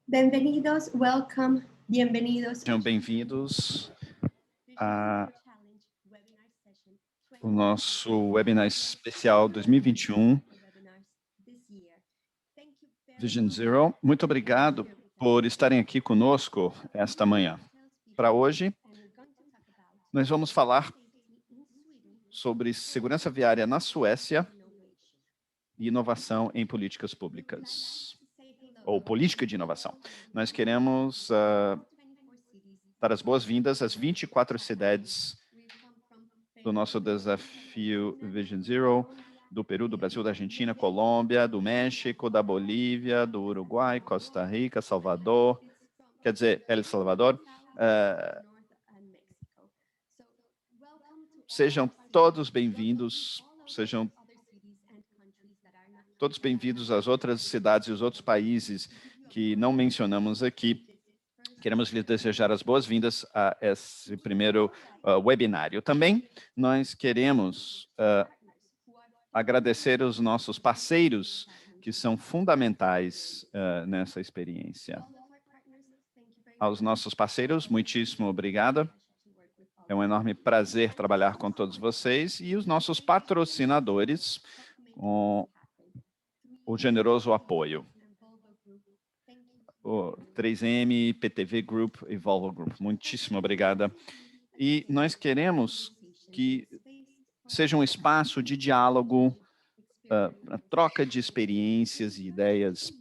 Bienvenidos, welcome, bienvenidos. Sejam bem-vindos ao nosso webinar especial 2021, Vision Zero. Muito obrigado por estarem aqui conosco esta manhã. Para hoje, nós vamos falar sobre segurança viária na Suécia e inovação em políticas públicas, ou política de inovação. Nós queremos dar as boas-vindas às 24 cidades do nosso desafio Vision Zero, do Peru, do Brasil, da Argentina, Colômbia, do México, da Bolívia, do Uruguai, Costa Rica, Salvador, quer dizer, El Salvador. Sejam todos bem-vindos, sejam todos bem-vindos às outras cidades e os outros países que não mencionamos aqui. Queremos lhes desejar as boas-vindas a esse primeiro webinário. Também nós queremos agradecer os nossos parceiros que são fundamentais nessa experiência. Aos nossos parceiros, muitíssimo obrigado. É um enorme prazer trabalhar com todos vocês e os nossos patrocinadores com o generoso apoio. O 3M, PTV Group e Volvo Group. Muitíssimo obrigada. E nós queremos que seja um espaço de diálogo, troca de experiências e ideias.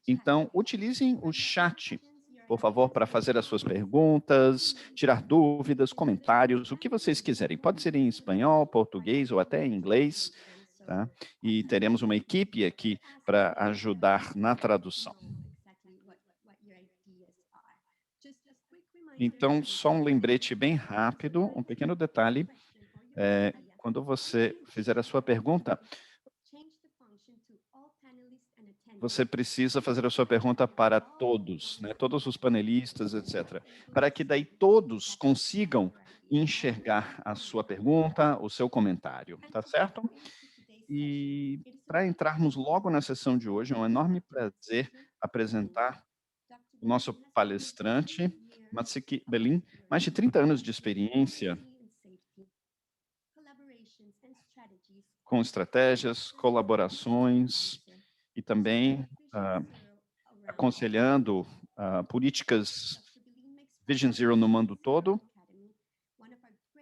Então, utilizem o chat, por favor, para fazer as suas perguntas, tirar dúvidas, comentários, o que vocês quiserem. Pode ser em espanhol, português ou até em inglês, tá? E teremos uma equipe aqui para ajudar na tradução. Então, só um lembrete bem rápido, um pequeno detalhe. Quando você fizer a sua pergunta, você precisa fazer a sua pergunta para todos, né? Todos os panelistas, etc. Para que daí todos consigam enxergar a sua pergunta, o seu comentário, tá certo? E para entrarmos logo na sessão de hoje, é um enorme prazer apresentar o nosso palestrante, Matsiki Belin, mais de 30 anos de experiência com estratégias, colaborações e também aconselhando políticas Vision Zero no mundo todo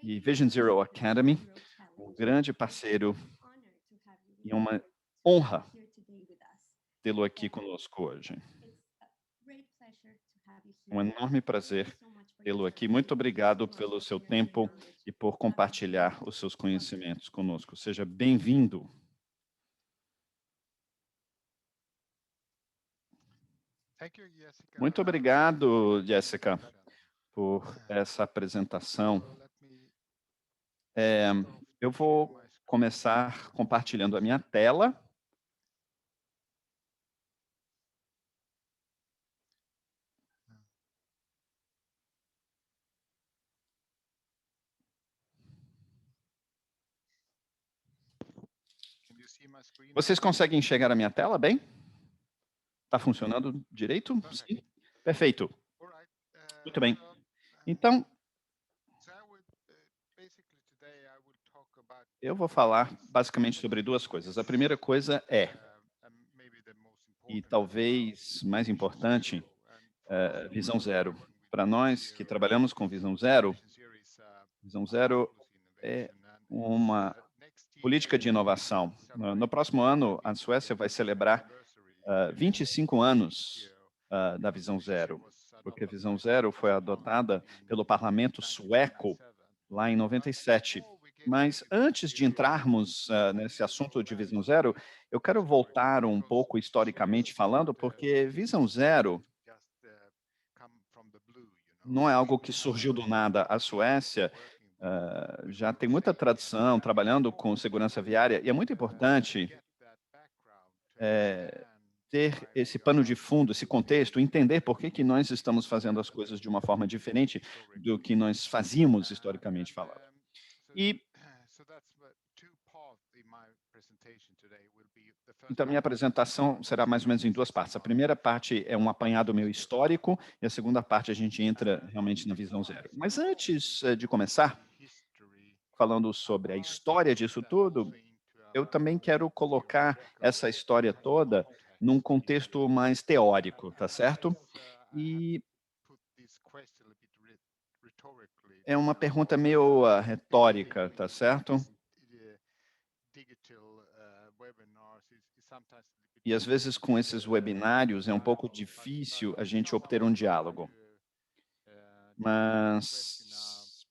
e Vision Zero Academy, um grande parceiro e uma honra tê-lo aqui conosco hoje. Um enorme prazer tê-lo aqui. Muito obrigado pelo seu tempo e por compartilhar os seus conhecimentos conosco. Seja bem-vindo. Muito obrigado, Jessica, por essa apresentação. Eu vou começar compartilhando a minha tela. Vocês conseguem enxergar a minha tela bem? Está funcionando direito? Sim? Perfeito. Muito bem. Então, eu vou falar basicamente sobre duas coisas. A primeira coisa e talvez mais importante, Visão Zero. Para nós que trabalhamos com Visão Zero é uma política de inovação. No próximo ano, a Suécia vai celebrar 25 anos da Visão Zero, porque a Visão Zero foi adotada pelo parlamento sueco lá em 97. Mas antes de entrarmos nesse assunto de Visão Zero, eu quero voltar um pouco historicamente falando, porque Visão Zero não é algo que surgiu do nada. A Suécia já tem muita tradição trabalhando com segurança viária, e é muito importante ter esse pano de fundo, esse contexto, entender por que nós estamos fazendo as coisas de uma forma diferente do que nós fazíamos historicamente falando. E Então, minha apresentação será mais ou menos em duas partes. A primeira parte é um apanhado meu histórico e a segunda parte a gente entra realmente na visão zero. Mas antes de começar, falando sobre a história disso tudo, eu também quero colocar essa história toda num contexto mais teórico, tá certo? E é uma pergunta meio retórica, tá certo? E às vezes com esses webinários é um pouco difícil a gente obter um diálogo. Mas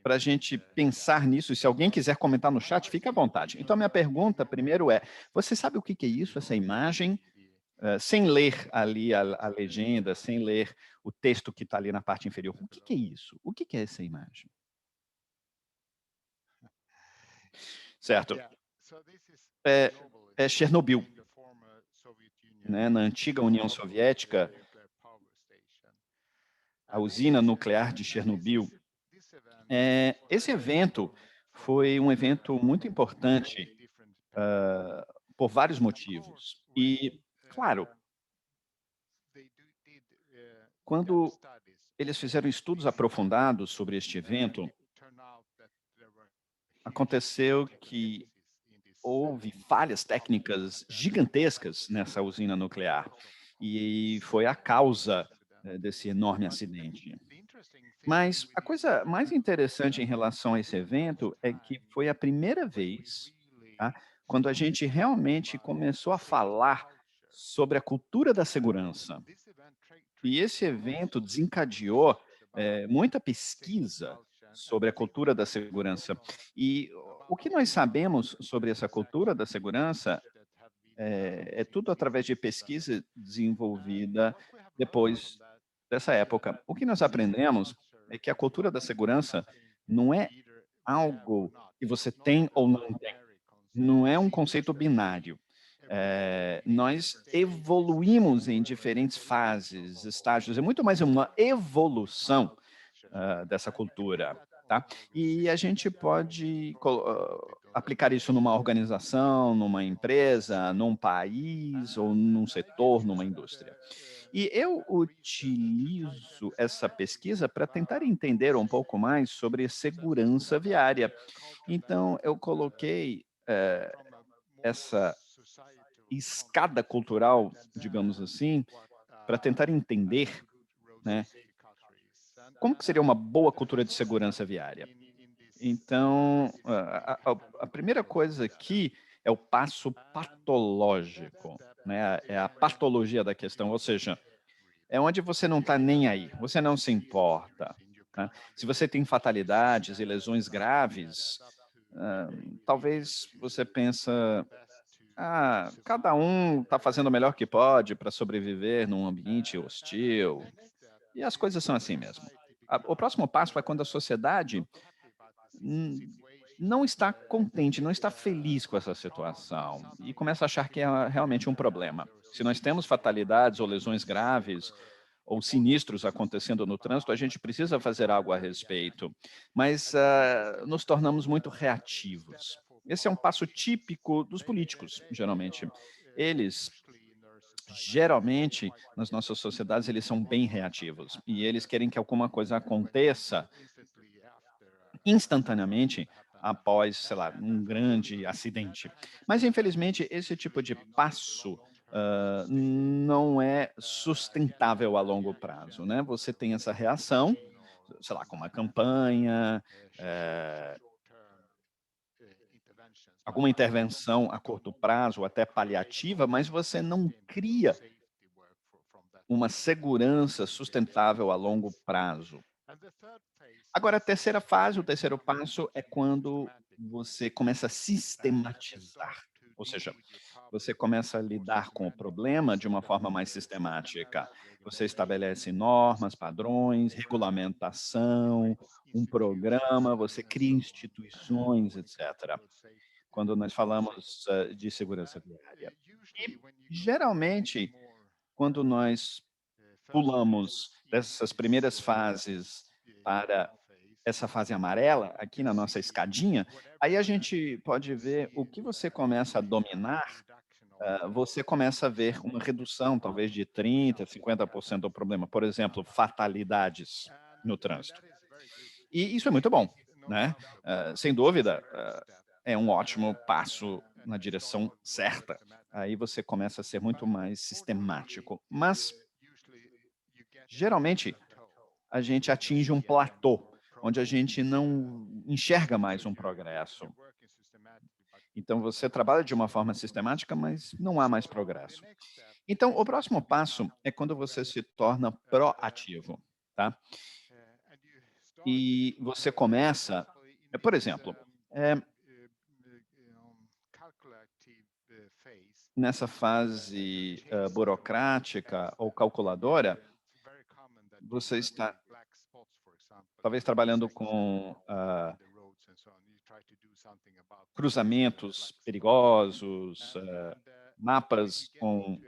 para a gente pensar nisso, e se alguém quiser comentar no chat, fica à vontade. Então, minha pergunta primeiro é: você sabe o que que é isso, essa imagem? Sem ler ali a legenda, sem ler o texto que está ali na parte inferior. O que que é isso? O que que é essa imagem? Certo. É, é Chernobyl, né? Na antiga União Soviética, a usina nuclear de Chernobyl. Esse evento foi um evento muito importante por vários motivos. E, claro, quando eles fizeram estudos aprofundados sobre este evento, aconteceu que houve falhas técnicas gigantescas nessa usina nuclear, e foi a causa, desse enorme acidente. Mas a coisa mais interessante em relação a esse evento é que foi a primeira vez, tá, quando a gente realmente começou a falar sobre a cultura da segurança. E esse evento desencadeou, muita pesquisa sobre a cultura da segurança. E o que nós sabemos sobre essa cultura da segurança é tudo através de pesquisa desenvolvida depois dessa época. O que nós aprendemos é que a cultura da segurança não é algo que você tem ou não tem, não é um conceito binário. Nós evoluímos em diferentes fases, estágios, é muito mais uma evolução dessa cultura, tá? E a gente pode aplicar isso numa organização, numa empresa, num país ou num setor, numa indústria. E eu utilizo essa pesquisa para tentar entender um pouco mais sobre segurança viária. Então, eu coloquei essa escada cultural, digamos assim, para tentar entender, né, como que seria uma boa cultura de segurança viária. Então, a primeira coisa aqui é o passo patológico, né? É a patologia da questão, ou seja, é onde você não está nem aí, você não se importa, né? Se você tem fatalidades e lesões graves, talvez você pensa, cada um está fazendo o melhor que pode para sobreviver num ambiente hostil, e as coisas são assim mesmo. O próximo passo é quando a sociedade Hum, não está contente, não está feliz com essa situação e começa a achar que é realmente um problema. Se nós temos fatalidades ou lesões graves ou sinistros acontecendo no trânsito, a gente precisa fazer algo a respeito, mas nos tornamos muito reativos. Esse é um passo típico dos políticos, geralmente. Eles, geralmente, nas nossas sociedades, eles são bem reativos e eles querem que alguma coisa aconteça instantaneamente após, sei lá, um grande acidente. Mas, infelizmente, esse tipo de passo não é sustentável a longo prazo, né? Você tem essa reação, sei lá, com uma campanha, eh, alguma intervenção a curto prazo, ou até paliativa, mas você não cria uma segurança sustentável a longo prazo. Agora, a terceira fase, o terceiro passo é quando você começa a sistematizar, ou seja, você começa a lidar com o problema de uma forma mais sistemática. Você estabelece normas, padrões, regulamentação, um programa, você cria instituições, etc. Quando nós falamos de segurança viária. E, geralmente, quando nós pulamos dessas primeiras fases para essa fase amarela, aqui na nossa escadinha, aí a gente pode ver o que você começa a dominar você começa a ver uma redução, talvez de 30%, 50% do problema. Por exemplo, fatalidades no trânsito. E isso é muito bom, né? Sem dúvida, é um ótimo passo na direção certa. Aí você começa a ser muito mais sistemático. Mas, geralmente, a gente atinge um platô, onde a gente não enxerga mais um progresso. Então, você trabalha de uma forma sistemática, mas não há mais progresso. Então, o próximo passo é quando você se torna proativo, tá? E você começa, por exemplo, nessa fase burocrática ou calculadora, você está talvez trabalhando com cruzamentos perigosos, mapas com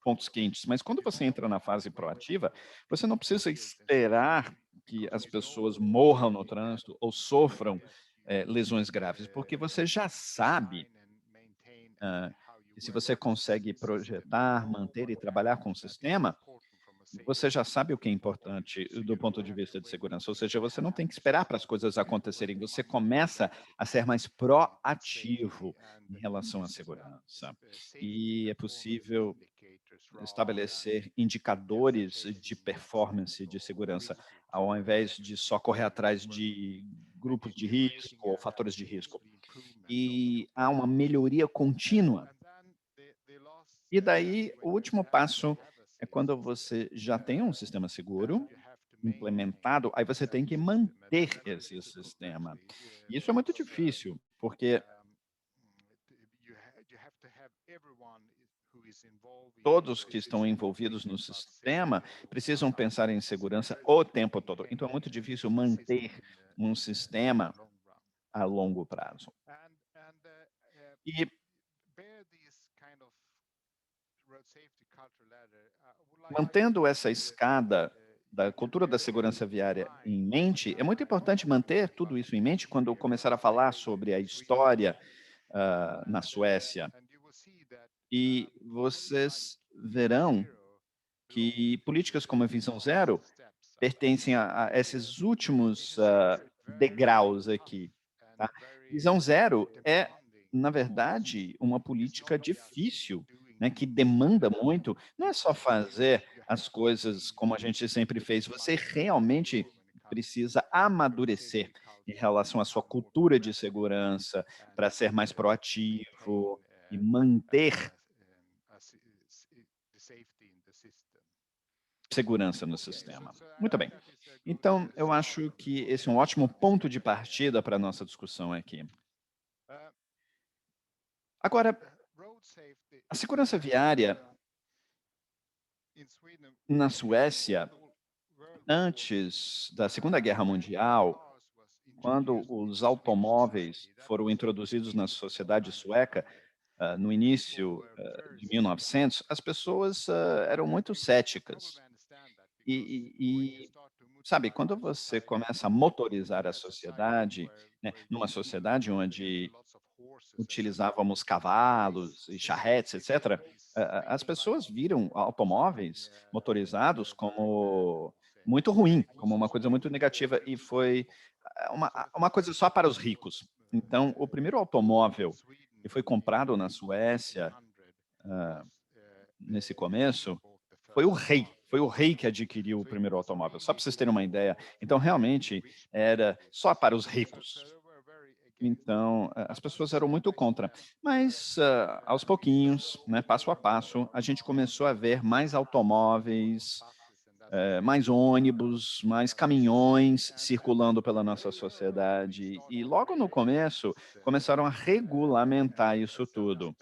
pontos quentes. Mas quando você entra na fase proativa, você não precisa esperar que as pessoas morram no trânsito ou sofram lesões graves, porque você já sabe que se você consegue projetar, manter e trabalhar com o sistema, você já sabe o que é importante do ponto de vista de segurança, ou seja, você não tem que esperar para as coisas acontecerem, você começa a ser mais proativo em relação à segurança. E é possível estabelecer indicadores de performance de segurança, ao invés de só correr atrás de grupos de risco ou fatores de risco. E há uma melhoria contínua. E daí, o último passo é quando você já tem um sistema seguro implementado, aí você tem que manter esse sistema. E isso é muito difícil, porque todos que estão envolvidos no sistema precisam pensar em segurança o tempo todo. Então é muito difícil manter um sistema a longo prazo. E mantendo essa escada da cultura da segurança viária em mente, é muito importante manter tudo isso em mente quando começar a falar sobre a história na Suécia. E vocês verão que políticas como a Visão Zero pertencem a esses últimos degraus aqui. Tá? Visão Zero é, na verdade, uma política difícil, né, que demanda muito. Não é só fazer as coisas como a gente sempre fez, você realmente precisa amadurecer em relação à sua cultura de segurança, para ser mais proativo e manter segurança no sistema. Muito bem. Então, eu acho que esse é um ótimo ponto de partida para a nossa discussão aqui. Agora, a segurança viária na Suécia, antes da Segunda Guerra Mundial, quando os automóveis foram introduzidos na sociedade sueca, no início de 1900, as pessoas eram muito céticas. Sabe, quando você começa a motorizar a sociedade, né, numa sociedade onde utilizávamos cavalos e charretes, etcétera, as pessoas viram automóveis motorizados como muito ruim, como uma coisa muito negativa, e foi uma coisa só para os ricos. Então, o primeiro automóvel que foi comprado na Suécia, nesse começo, foi o rei que adquiriu o primeiro automóvel, só para vocês terem uma ideia. Então, realmente, era só para os ricos. Então, as pessoas eram muito contra. Mas, aos pouquinhos, né, passo a passo, a gente começou a ver mais automóveis, mais ônibus, mais caminhões circulando pela nossa sociedade. E logo no começo, começaram a regulamentar isso tudo.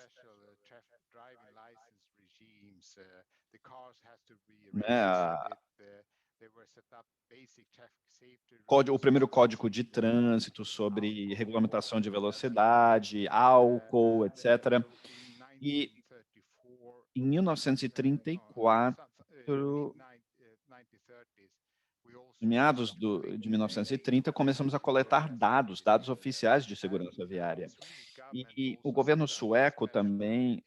Né, o primeiro código de trânsito sobre regulamentação de velocidade, álcool, etc. E em 1934, em meados de 1930, começamos a coletar dados oficiais de segurança viária. E o governo sueco também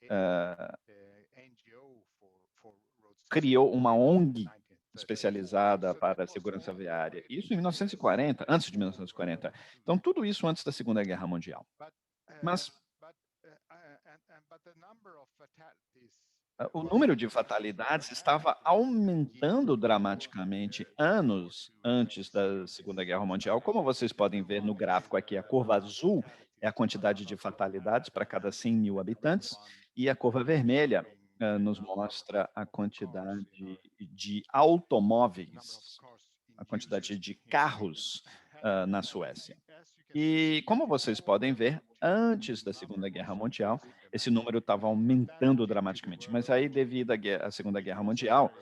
criou uma ONG especializada para a segurança viária. Isso em 1940, antes de 1940. Então, tudo isso antes da Segunda Guerra Mundial. Mas o número de fatalidades estava aumentando dramaticamente anos antes da Segunda Guerra Mundial. Como vocês podem ver no gráfico aqui, a curva azul é a quantidade de fatalidades para cada 100 mil habitantes, e a curva vermelha nos mostra a quantidade de automóveis, a quantidade de carros na Suécia. E, como vocês podem ver, antes da Segunda Guerra Mundial, esse número estava aumentando dramaticamente. Mas aí, devido à Segunda Guerra Mundial,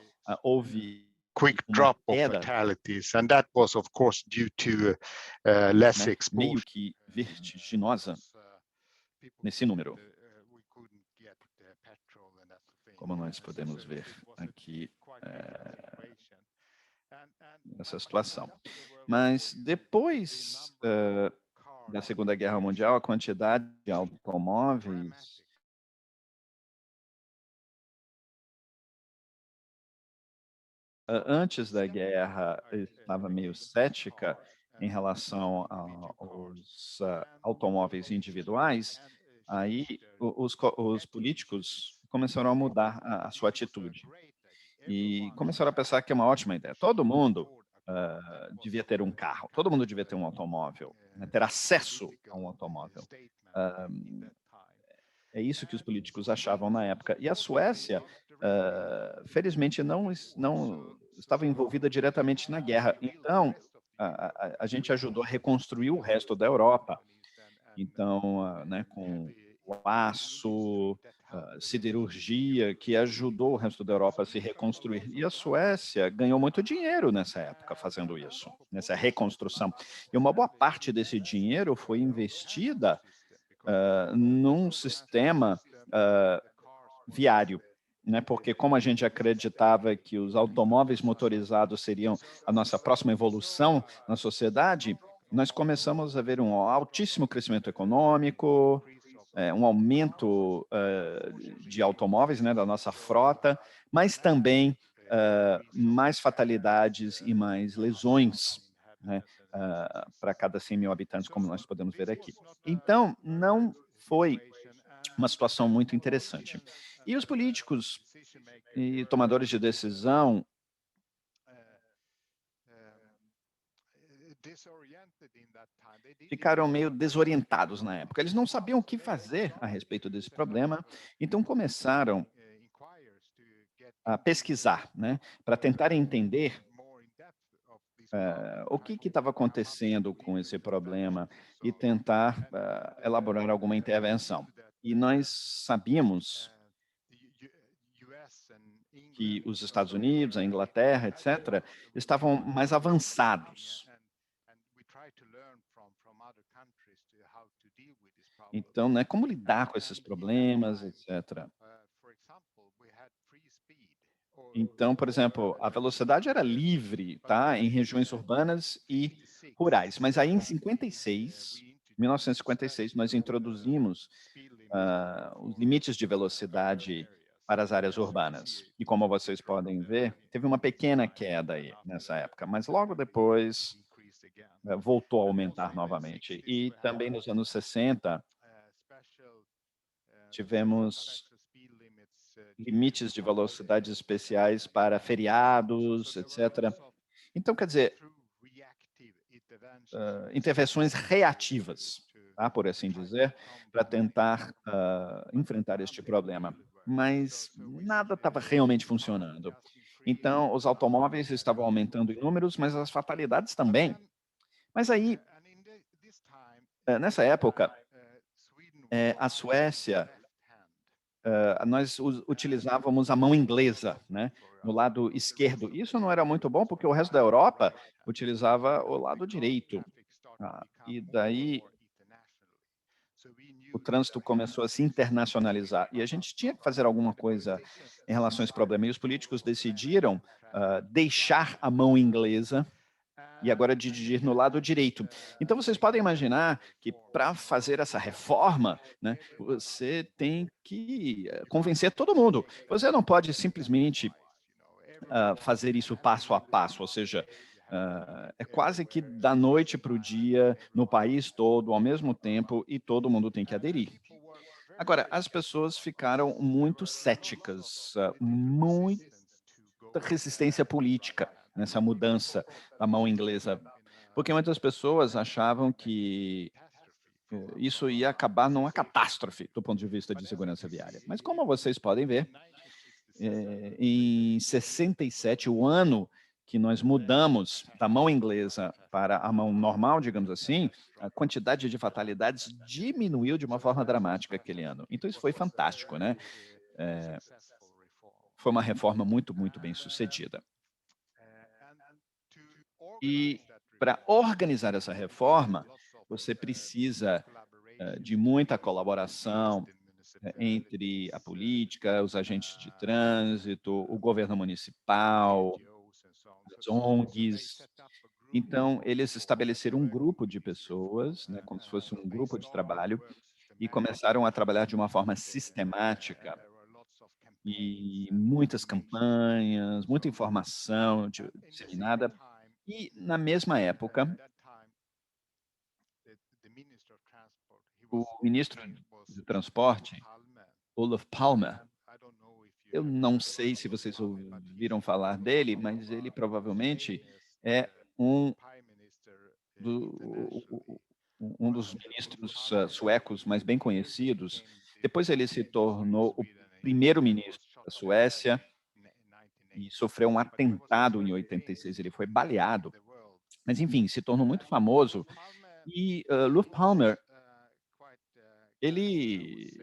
houve quick uma drop of queda, fatalities, and that was, of course, due to less né, meio exposure. que vertiginosa nesse número, como nós podemos ver aqui nessa situação. Mas depois da Segunda Guerra Mundial, a quantidade de automóveis antes da guerra estava meio cética em relação aos automóveis individuais. Aí os políticos começaram a mudar a sua atitude e começaram a pensar que é uma ótima ideia. Todo mundo devia ter um carro, todo mundo devia ter um automóvel, né, ter acesso a um automóvel. É isso que os políticos achavam na época. E a Suécia, felizmente, não estava envolvida diretamente na guerra. Então, a gente ajudou a reconstruir o resto da Europa. Então, né, com o aço, siderurgia, que ajudou o resto da Europa a se reconstruir. E a Suécia ganhou muito dinheiro nessa época fazendo isso, nessa reconstrução. E uma boa parte desse dinheiro foi investida num sistema viário, né? Porque como a gente acreditava que os automóveis motorizados seriam a nossa próxima evolução na sociedade, nós começamos a ver um altíssimo crescimento econômico, um aumento de automóveis, né, da nossa frota, mas também mais fatalidades e mais lesões, né, para cada 100 mil habitantes, como nós podemos ver aqui. Então, não foi uma situação muito interessante. E os políticos e tomadores de decisão ficaram meio desorientados na época. Eles não sabiam o que fazer a respeito desse problema, então começaram a pesquisar, né, para tentar entender o que estava acontecendo com esse problema e tentar elaborar alguma intervenção. E nós sabíamos que os Estados Unidos, a Inglaterra, etc., estavam mais avançados. Então, né, como lidar com esses problemas, etc. Então, por exemplo, a velocidade era livre, tá, em regiões urbanas e rurais. Mas aí, em 1956, nós introduzimos os limites de velocidade para as áreas urbanas. E como vocês podem ver, teve uma pequena queda aí nessa época, mas logo depois voltou a aumentar novamente. E também nos anos 60, tivemos limites de velocidades especiais para feriados, etc. Então, quer dizer, intervenções reativas, tá, por assim dizer, para tentar enfrentar este problema. Mas nada estava realmente funcionando. Então, os automóveis estavam aumentando em números, mas as fatalidades também. Mas aí, nessa época, a Suécia, nós utilizávamos a mão inglesa, né, no lado esquerdo. Isso não era muito bom, porque o resto da Europa utilizava o lado direito. E daí o trânsito começou a se internacionalizar. E a gente tinha que fazer alguma coisa em relação a esse problema. E os políticos decidiram deixar a mão inglesa e agora dirigir no lado direito. Então, vocês podem imaginar que para fazer essa reforma, né, você tem que convencer todo mundo. Você não pode simplesmente fazer isso passo a passo, ou seja, é quase que da noite para o dia, no país todo, ao mesmo tempo, e todo mundo tem que aderir. Agora, as pessoas ficaram muito céticas, muita resistência política nessa mudança da mão inglesa, porque muitas pessoas achavam que isso ia acabar numa catástrofe do ponto de vista de segurança viária. Mas como vocês podem ver, em 67, o ano que nós mudamos da mão inglesa para a mão normal, digamos assim, a quantidade de fatalidades diminuiu de uma forma dramática aquele ano. Então isso foi fantástico, né? Foi uma reforma muito, muito bem sucedida. E para organizar essa reforma, você precisa de muita colaboração entre a política, os agentes de trânsito, o governo municipal, as ONGs. Então, eles estabeleceram um grupo de pessoas, né, como se fosse um grupo de trabalho, e começaram a trabalhar de uma forma sistemática, e muitas campanhas, muita informação disseminada. E, na mesma época, o ministro do Transporte, Olaf Palme, eu não sei se vocês ouviram falar dele, mas ele provavelmente é um um dos ministros suecos mais bem conhecidos. Depois ele se tornou o primeiro-ministro da Suécia e sofreu um atentado em 86. Ele foi baleado, mas enfim, se tornou muito famoso. E Olaf Palme, ele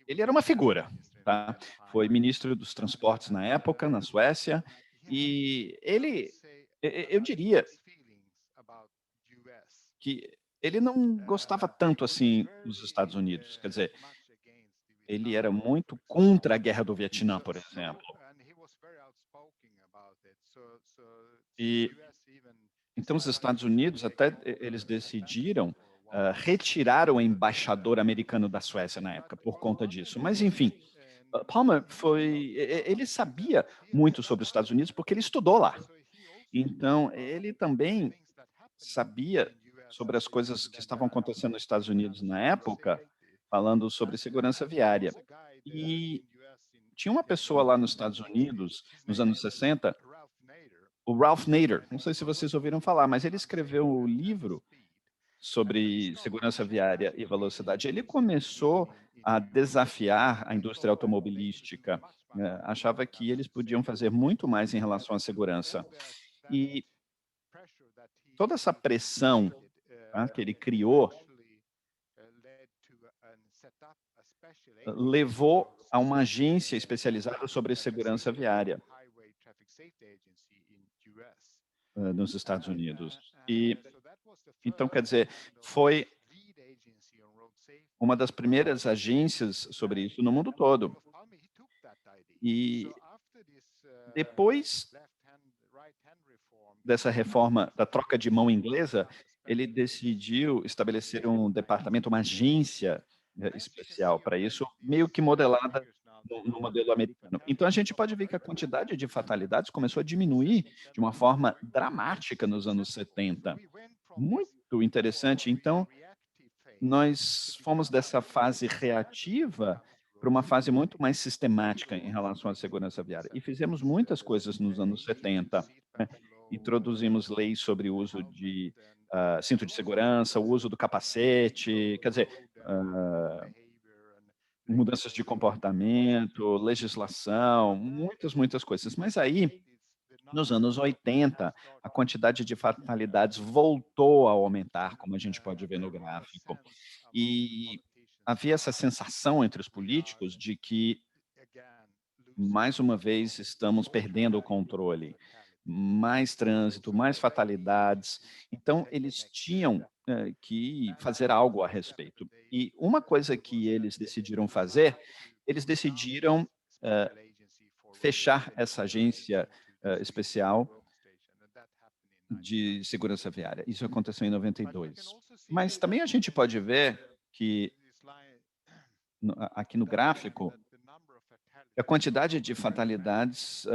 ele era uma figura, tá? Foi ministro dos transportes na época, na Suécia, e ele, eu diria que ele não gostava tanto assim dos Estados Unidos, quer dizer, ele era muito contra a guerra do Vietnã, por exemplo. E então os Estados Unidos até eles decidiram retirar o embaixador americano da Suécia na época por conta disso. Mas enfim, Palmer ele sabia muito sobre os Estados Unidos porque ele estudou lá. Então ele também sabia sobre as coisas que estavam acontecendo nos Estados Unidos na época, falando sobre segurança viária. E tinha uma pessoa lá nos Estados Unidos, nos anos 60, o Ralph Nader, não sei se vocês ouviram falar, mas ele escreveu um livro sobre segurança viária e velocidade. Ele começou a desafiar a indústria automobilística, achava que eles podiam fazer muito mais em relação à segurança. E toda essa pressão, tá, que ele criou levou a uma agência especializada sobre segurança viária nos Estados Unidos. E então, quer dizer, foi uma das primeiras agências sobre isso no mundo todo. E depois dessa reforma da troca de mão inglesa, ele decidiu estabelecer um departamento, uma agência especial para isso, meio que modelada no modelo americano. Então a gente pode ver que a quantidade de fatalidades começou a diminuir de uma forma dramática nos anos 70. Muito interessante. Então, nós fomos dessa fase reativa para uma fase muito mais sistemática em relação à segurança viária. E fizemos muitas coisas nos anos 70, né? Introduzimos leis sobre o uso de cinto de segurança, o uso do capacete, quer dizer, mudanças de comportamento, legislação, muitas, muitas coisas. Mas aí, nos anos 80, a quantidade de fatalidades voltou a aumentar, como a gente pode ver no gráfico. E havia essa sensação entre os políticos de que, mais uma vez, estamos perdendo o controle. Mais trânsito, mais fatalidades. Então, eles tinham que fazer algo a respeito. E uma coisa que eles decidiram fazer, eles decidiram fechar essa agência especial de segurança viária. Isso aconteceu em 92. Mas também a gente pode ver que aqui no gráfico, a quantidade de fatalidades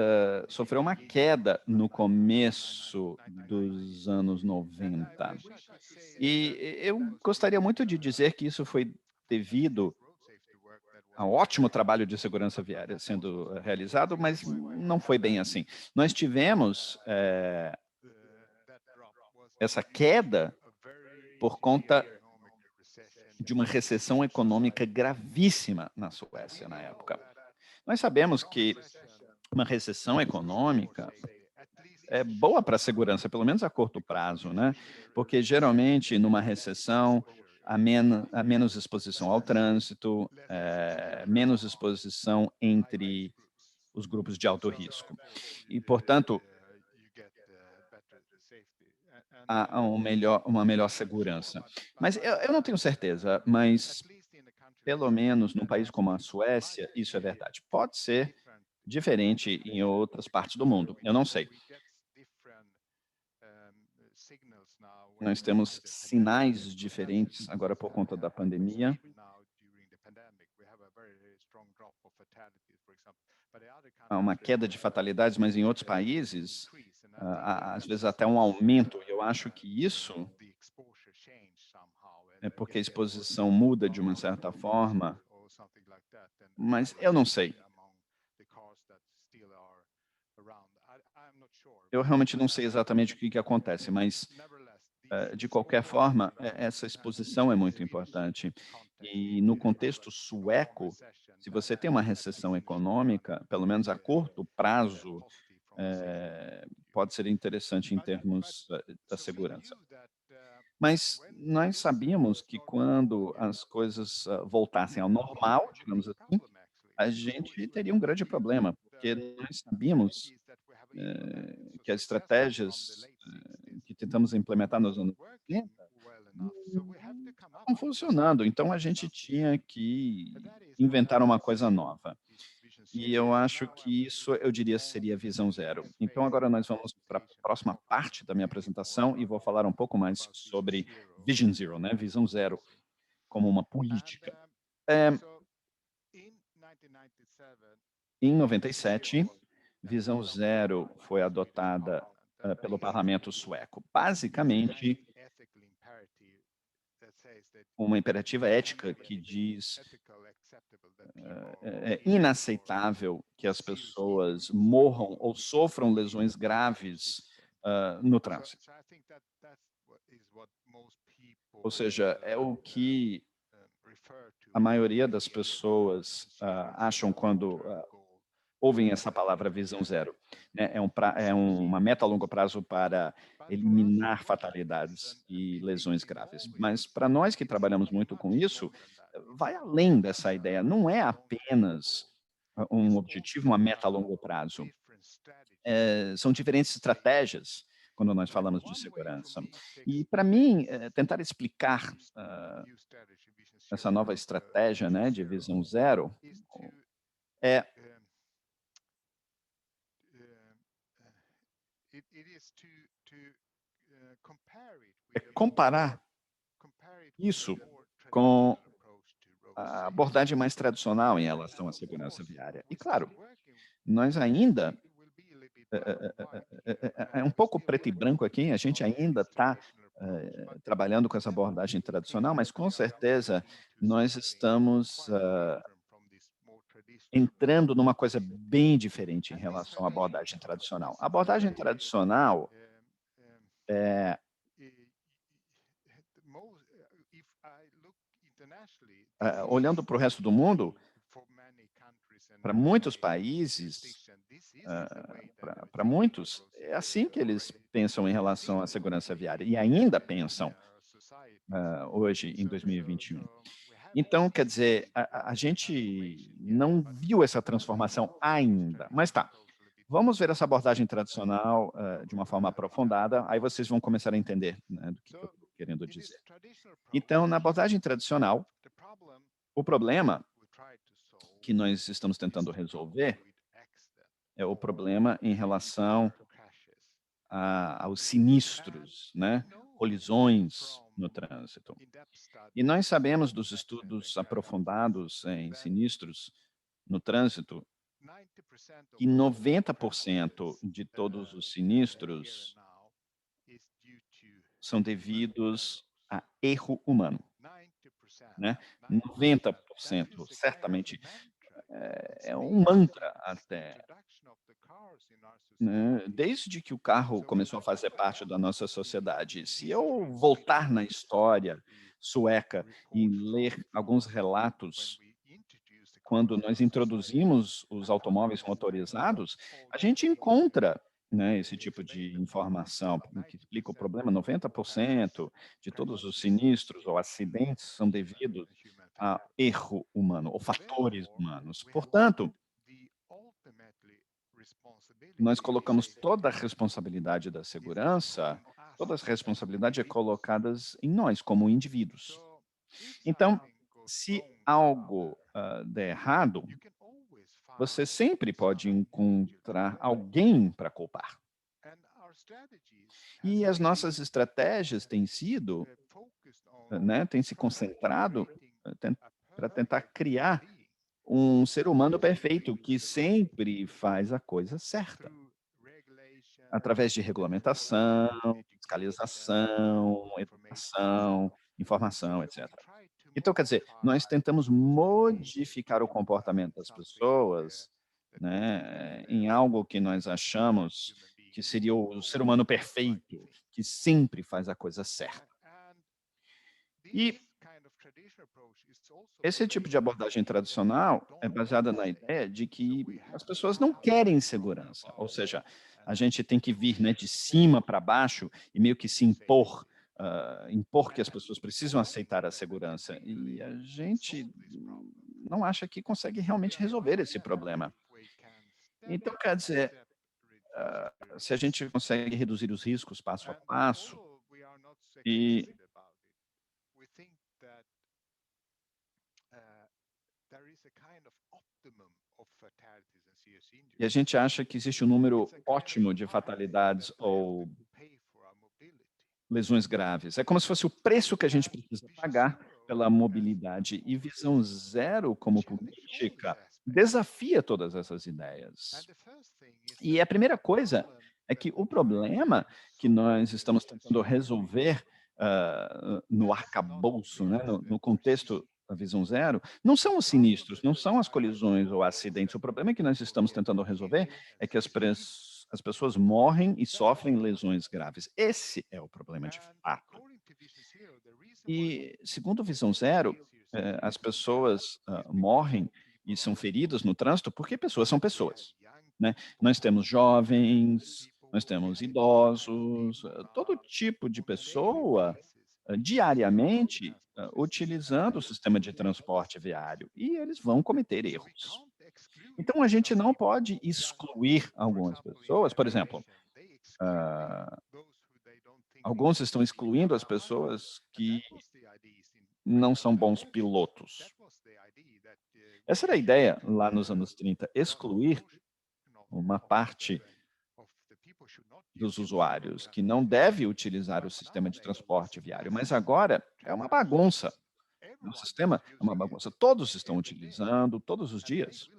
sofreu uma queda no começo dos anos 90. E eu gostaria muito de dizer que isso foi devido ao ótimo trabalho de segurança viária sendo realizado, mas não foi bem assim. Nós tivemos essa queda por conta de uma recessão econômica gravíssima na Suécia na época. Nós sabemos que uma recessão econômica é boa para a segurança, pelo menos a curto prazo, né? Porque geralmente numa recessão há menos exposição ao trânsito, menos exposição entre os grupos de alto risco. E, portanto, há uma melhor segurança. Mas eu não tenho certeza, mas pelo menos num país como a Suécia, isso é verdade. Pode ser diferente em outras partes do mundo, eu não sei. Nós temos sinais diferentes agora por conta da pandemia. Há uma queda de fatalidades, mas em outros países, às vezes até um aumento. Eu acho que isso é porque a exposição muda de uma certa forma, mas eu não sei. Eu realmente não sei exatamente o que acontece, mas, de qualquer forma, essa exposição é muito importante. E no contexto sueco, se você tem uma recessão econômica, pelo menos a curto prazo, pode ser interessante em termos da segurança. Mas nós sabíamos que quando as coisas voltassem ao normal, digamos assim, a gente teria um grande problema, porque nós sabíamos que as estratégias que tentamos implementar nos anos 80 não estavam funcionando, então a gente tinha que inventar uma coisa nova. E eu acho que isso, eu diria, seria visão zero. Então agora nós vamos para a próxima parte da minha apresentação e vou falar um pouco mais sobre Vision Zero, né, visão zero, como uma política. Em 97, visão zero foi adotada pelo parlamento sueco. Basicamente, uma imperativa ética que diz é inaceitável que as pessoas morram ou sofram lesões graves no trânsito. Ou seja, é o que a maioria das pessoas acham quando ouvem essa palavra visão zero, né? É uma meta a longo prazo para eliminar fatalidades e lesões graves. Mas para nós que trabalhamos muito com isso, vai além dessa ideia. Não é apenas um objetivo, uma meta a longo prazo. São diferentes estratégias quando nós falamos de segurança. E para mim, tentar explicar essa nova estratégia, né, de visão zero é comparar isso com a abordagem mais tradicional em relação à segurança viária. E, claro, nós ainda é um pouco preto e branco aqui, a gente ainda está trabalhando com essa abordagem tradicional, mas com certeza nós estamos entrando numa coisa bem diferente em relação à abordagem tradicional. A abordagem tradicional olhando para o resto do mundo, para muitos países, para muitos, é assim que eles pensam em relação à segurança viária, e ainda pensam hoje, em 2021. Então, quer dizer, a gente não viu essa transformação ainda, mas tá. Vamos ver essa abordagem tradicional de uma forma aprofundada, aí vocês vão começar a entender, né, do que eu estou querendo dizer. Então, na abordagem tradicional, o problema que nós estamos tentando resolver é o problema em relação aos sinistros, né? Colisões no trânsito. E nós sabemos dos estudos aprofundados em sinistros no trânsito que 90% de todos os sinistros são devidos a erro humano, né? 90%, certamente, é um mantra até, né? Desde que o carro começou a fazer parte da nossa sociedade. Se eu voltar na história sueca e ler alguns relatos quando nós introduzimos os automóveis motorizados, a gente encontra, né, esse tipo de informação que explica o problema. 90% de todos os sinistros ou acidentes são devidos a erro humano ou fatores humanos. Portanto, nós colocamos toda a responsabilidade da segurança, toda a responsabilidade é colocadas em nós como indivíduos. Então, se algo der errado, você sempre pode encontrar alguém para culpar. E as nossas estratégias têm sido, né, têm se concentrado para tentar criar um ser humano perfeito que sempre faz a coisa certa, através de regulamentação, fiscalização, educação, informação, etc. Então, quer dizer, nós tentamos modificar o comportamento das pessoas, né, em algo que nós achamos que seria o ser humano perfeito, que sempre faz a coisa certa. E esse tipo de abordagem tradicional é baseada na ideia de que as pessoas não querem segurança, ou seja, a gente tem que vir, né, de cima para baixo e meio que se impor, impor que as pessoas precisam aceitar a segurança. E a gente não acha que consegue realmente resolver esse problema. Então, quer dizer, se a gente consegue reduzir os riscos passo a passo e a gente acha que existe um número ótimo de fatalidades ou lesões graves. É como se fosse o preço que a gente precisa pagar pela mobilidade. E visão zero como política desafia todas essas ideias. E a primeira coisa é que o problema que nós estamos tentando resolver no arcabouço, né, no contexto da visão zero, não são os sinistros, não são as colisões ou acidentes. O problema que nós estamos tentando resolver é que as pessoas morrem e sofrem lesões graves. Esse é o problema de fato. E, segundo Visão Zero, as pessoas morrem e são feridas no trânsito porque pessoas são pessoas, né? Nós temos jovens, nós temos idosos, todo tipo de pessoa diariamente utilizando o sistema de transporte viário e eles vão cometer erros. Então, a gente não pode excluir algumas pessoas, por exemplo, alguns estão excluindo as pessoas que não são bons pilotos. Essa era a ideia lá nos anos 30, excluir uma parte dos usuários que não deve utilizar o sistema de transporte viário, mas agora é uma bagunça. O sistema é uma bagunça. Todos estão utilizando todos os dias.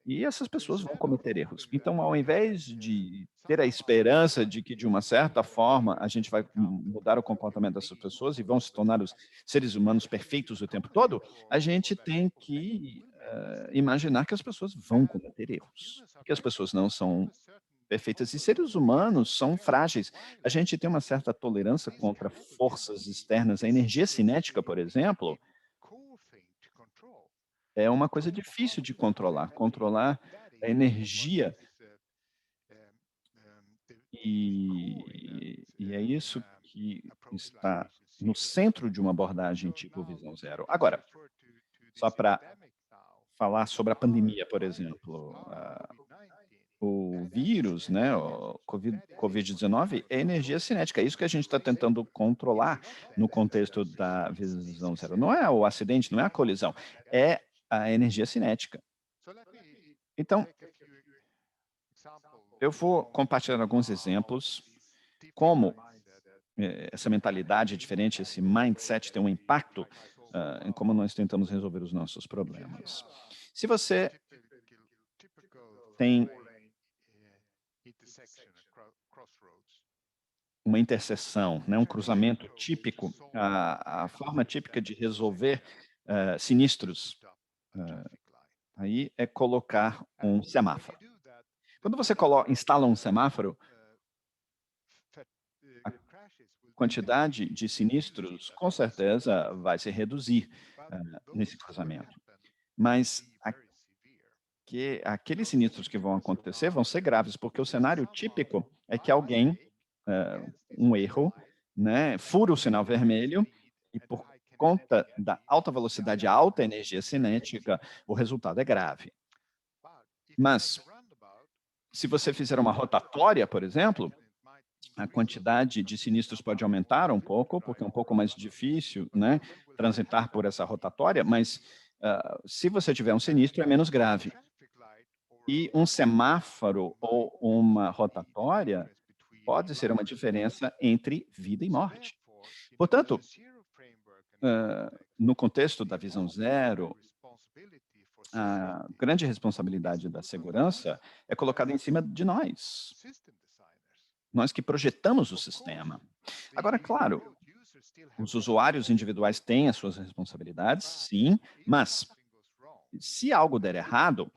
E essas pessoas vão cometer erros. Então, ao invés de ter a esperança de que, de uma certa forma, a gente vai mudar o comportamento dessas pessoas e vão se tornar os seres humanos perfeitos o tempo todo, a gente tem que imaginar que as pessoas vão cometer erros, que as pessoas não são perfeitas. E seres humanos são frágeis. A gente tem uma certa tolerância contra forças externas. A energia cinética, por exemplo, é uma coisa difícil de controlar. Controlar a energia e é isso que está no centro de uma abordagem tipo Visão Zero. Agora, só para falar sobre a pandemia, por exemplo, o vírus, né, o Covid-19 é energia cinética, é isso que a gente está tentando controlar no contexto da Visão Zero. Não é o acidente, não é a colisão, é a energia cinética. Então, eu vou compartilhar alguns exemplos como essa mentalidade diferente, esse mindset tem um impacto em como nós tentamos resolver os nossos problemas. Se você tem uma interseção, né, um cruzamento típico, a forma típica de resolver sinistros aí é colocar um semáforo. Quando você instala um semáforo, a quantidade de sinistros, com certeza, vai se reduzir nesse cruzamento. Mas aqueles sinistros que vão acontecer vão ser graves, porque o cenário típico é que alguém, um erro, né, fura o sinal vermelho e por conta da alta velocidade, alta energia cinética, o resultado é grave. Mas, se você fizer uma rotatória, por exemplo, a quantidade de sinistros pode aumentar um pouco, porque é um pouco mais difícil, né, transitar por essa rotatória, mas se você tiver um sinistro, é menos grave. E um semáforo ou uma rotatória pode ser uma diferença entre vida e morte. Portanto, no contexto da visão zero, a grande responsabilidade da segurança é colocada em cima de nós que projetamos o sistema. Agora, claro, os usuários individuais têm as suas responsabilidades, sim, mas se algo der errado,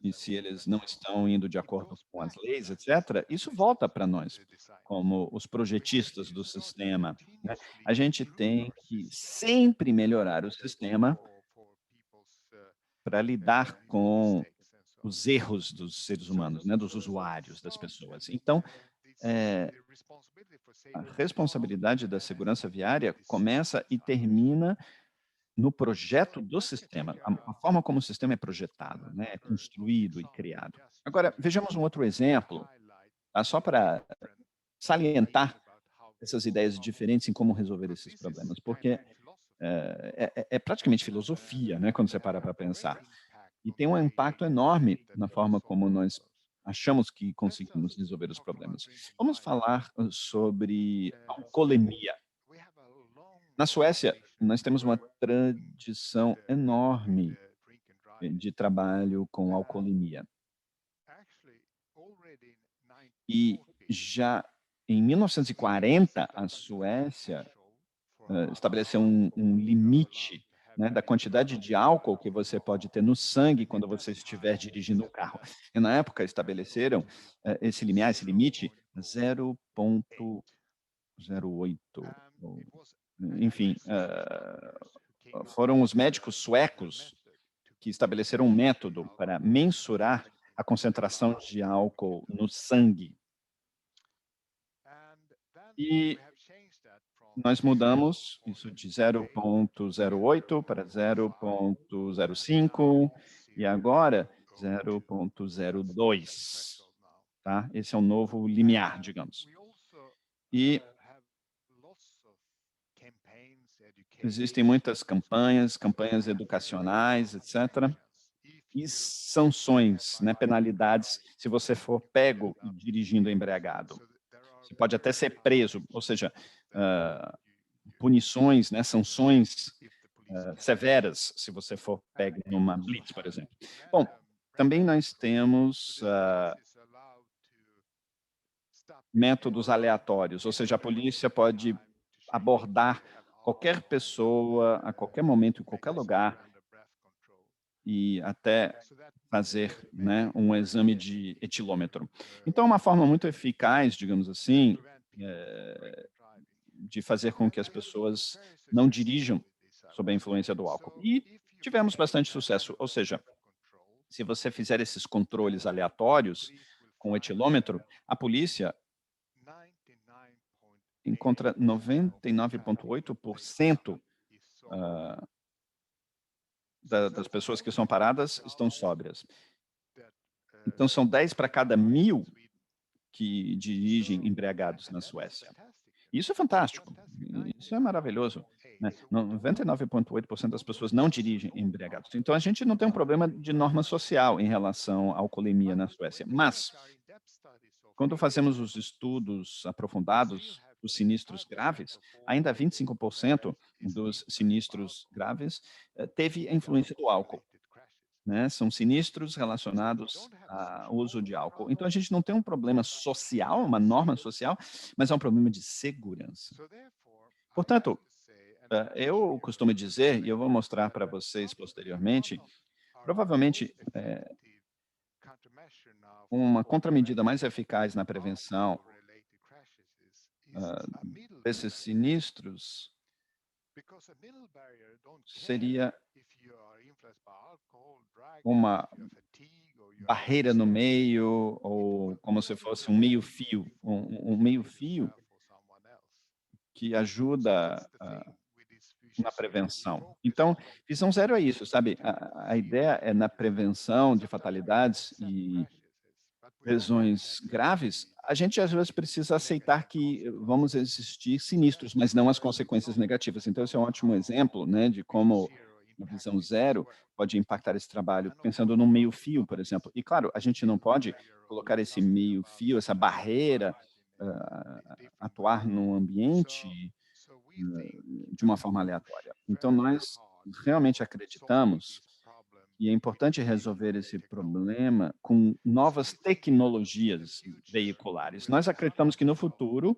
e se eles não estão indo de acordo com as leis, etc., isso volta para nós, como os projetistas do sistema, né? A gente tem que sempre melhorar o sistema para lidar com os erros dos seres humanos, né, dos usuários, das pessoas. Então, a responsabilidade da segurança viária começa e termina no projeto do sistema, a forma como o sistema é projetado, né, é construído e criado. Agora, vejamos um outro exemplo, tá, só para salientar essas ideias diferentes em como resolver esses problemas, porque é praticamente filosofia, né, quando você para pensar. E tem um impacto enorme na forma como nós achamos que conseguimos resolver os problemas. Vamos falar sobre alcoolemia. Na Suécia, nós temos uma tradição enorme de trabalho com alcoolemia. E já em 1940, a Suécia estabeleceu um limite, né, da quantidade de álcool que você pode ter no sangue quando você estiver dirigindo um carro. E na época estabeleceram esse limite 0,08. Enfim, foram os médicos suecos que estabeleceram um método para mensurar a concentração de álcool no sangue. E nós mudamos isso de 0,08 para 0,05 e agora 0,02, tá? Esse é o novo limiar, digamos. E existem muitas campanhas educacionais, etc. E sanções, né, penalidades, se você for pego dirigindo embriagado. Você pode até ser preso, ou seja, punições, né, sanções severas, se você for pego numa blitz, por exemplo. Bom, também nós temos métodos aleatórios, ou seja, a polícia pode abordar qualquer pessoa, a qualquer momento, em qualquer lugar, e até fazer, né, um exame de etilômetro. Então, é uma forma muito eficaz, digamos assim, de fazer com que as pessoas não dirijam sob a influência do álcool. E tivemos bastante sucesso, ou seja, se você fizer esses controles aleatórios com o etilômetro, a polícia encontra 99,8% das pessoas que são paradas estão sóbrias. Então, são 10 para cada 1.000 que dirigem embriagados na Suécia. Isso é fantástico, isso é maravilhoso, né? 99,8% das pessoas não dirigem embriagados. Então, a gente não tem um problema de norma social em relação à alcoolemia na Suécia. Mas, Quando fazemos os estudos aprofundados dos sinistros graves, ainda 25% dos sinistros graves teve a influência do álcool, né? São sinistros relacionados ao uso de álcool. Então, a gente não tem um problema social, uma norma social, mas é um problema de segurança. Portanto, eu costumo dizer, e eu vou mostrar para vocês posteriormente, provavelmente uma contramedida mais eficaz na prevenção desses sinistros seria uma barreira no meio, ou como se fosse um meio-fio, um meio-fio que ajuda na prevenção. Então, visão zero é isso, sabe? A ideia é na prevenção de fatalidades e lesões graves, a gente às vezes precisa aceitar que vamos existir sinistros, mas não as consequências negativas. Então, esse é um ótimo exemplo, né, de como a visão zero pode impactar esse trabalho, pensando no meio-fio, por exemplo. E, claro, a gente não pode colocar esse meio-fio, essa barreira, atuar no ambiente de uma forma aleatória. Então, nós realmente acreditamos e é importante resolver esse problema com novas tecnologias veiculares. Nós acreditamos que no futuro,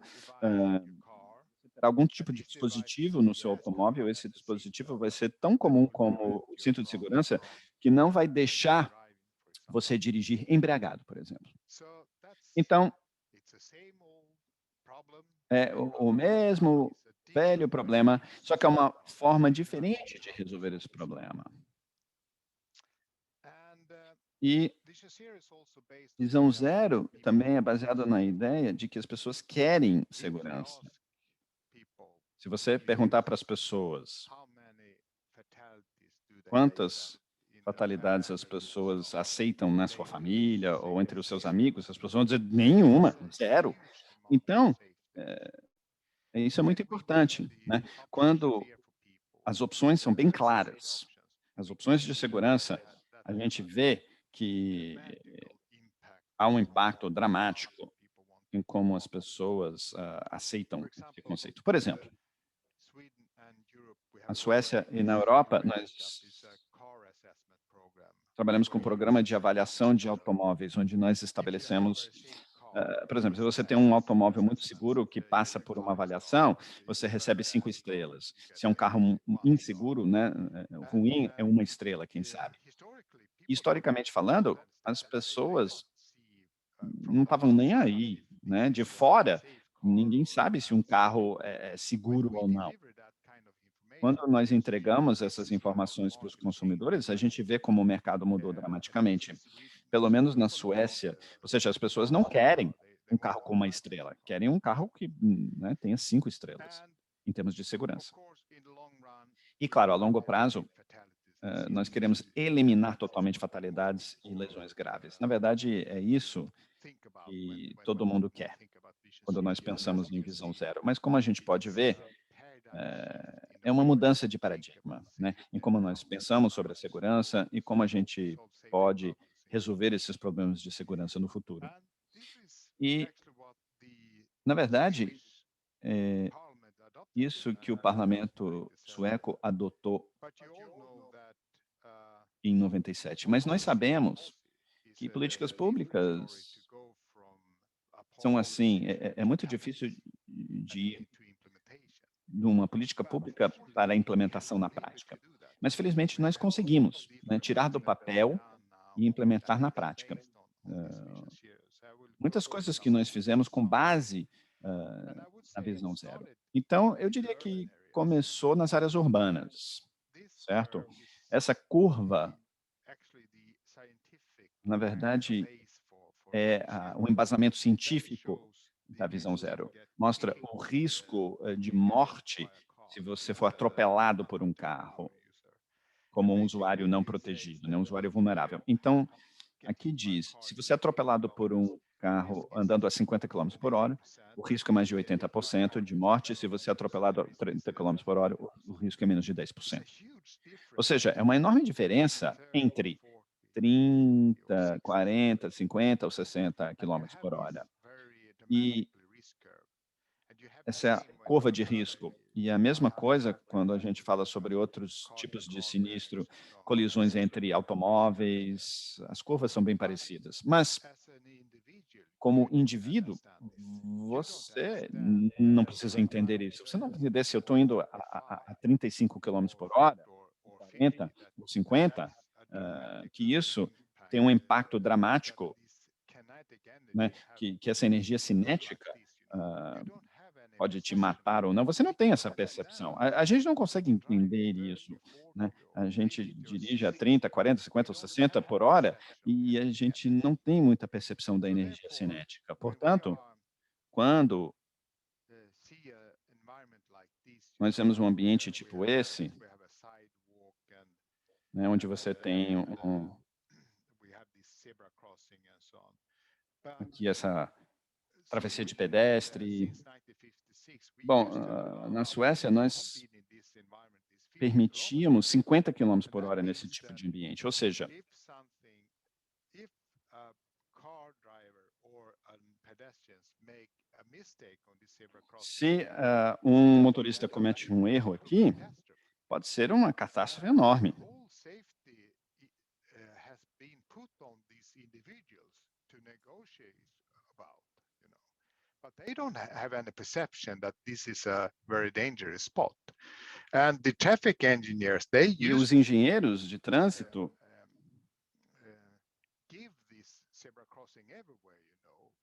terá algum tipo de dispositivo no seu automóvel, esse dispositivo vai ser tão comum como o cinto de segurança, que não vai deixar você dirigir embriagado, por exemplo. Então, é o mesmo velho problema, só que é uma forma diferente de resolver esse problema. E visão zero também é baseada na ideia de que as pessoas querem segurança. Se você perguntar para as pessoas quantas fatalidades as pessoas aceitam na sua família ou entre os seus amigos, as pessoas vão dizer nenhuma, zero. Então, isso é muito importante, né? Quando as opções são bem claras, as opções de segurança, a gente vê que há um impacto dramático em como as pessoas aceitam esse conceito. Por exemplo, na Suécia e na Europa, nós trabalhamos com um programa de avaliação de automóveis, onde nós estabelecemos, por exemplo, se você tem um automóvel muito seguro que passa por uma avaliação, você recebe 5 estrelas. Se é um carro inseguro, né, ruim, é 1 estrela, quem sabe. Historicamente falando, as pessoas não estavam nem aí, né? De fora, ninguém sabe se um carro é seguro ou não. Quando nós entregamos essas informações para os consumidores, a gente vê como o mercado mudou dramaticamente. Pelo menos na Suécia, ou seja, as pessoas não querem um carro com 1 estrela, querem um carro que, né, tenha 5 estrelas, em termos de segurança. E claro, a longo prazo, nós queremos eliminar totalmente fatalidades e lesões graves. Na verdade, é isso que todo mundo quer, quando nós pensamos em visão zero. Mas como a gente pode ver, é uma mudança de paradigma, né, em como nós pensamos sobre a segurança e como a gente pode resolver esses problemas de segurança no futuro. E, na verdade, isso que o parlamento sueco adotou em 97. Mas nós sabemos que políticas públicas são assim, é muito difícil de ir de uma política pública para a implementação na prática. Mas, felizmente, nós conseguimos, né, tirar do papel e implementar na prática. Muitas coisas que nós fizemos com base na visão zero. Então, eu diria que começou nas áreas urbanas, certo? Essa curva, na verdade, é o embasamento científico da visão zero. Mostra o risco de morte se você for atropelado por um carro, como um usuário não protegido, né, um usuário vulnerável. Então, aqui diz, se você é atropelado por um carro andando a 50 quilômetros por hora, o risco é mais de 80% de morte. Se você é atropelado a 30 quilômetros por hora, o risco é menos de 10%. Ou seja, é uma enorme diferença entre 30, 40, 50 ou 60 quilômetros por hora. E essa é a curva de risco. E a mesma coisa quando a gente fala sobre outros tipos de sinistro, colisões entre automóveis, as curvas são bem parecidas. Mas, como indivíduo, você não precisa entender isso. Você não precisa entender se eu estou indo a 35 quilômetros por hora, 40 ou 50, que isso tem um impacto dramático, né, que essa energia cinética pode te matar ou não. Você não tem essa percepção. A gente não consegue entender isso, né? A gente dirige a 30, 40, 50 ou 60 por hora e a gente não tem muita percepção da energia cinética. Portanto, quando nós temos um ambiente tipo esse, né, onde você tem aqui essa travessia de pedestre. Bom, na Suécia nós permitíamos 50 quilômetros por hora nesse tipo de ambiente, ou seja, se um motorista comete um erro aqui, pode ser uma catástrofe enorme. But they don't have any perception that this is a very dangerous spot. And the traffic engineers, they E use os engenheiros de trânsito, give this zebra crossing everywhere,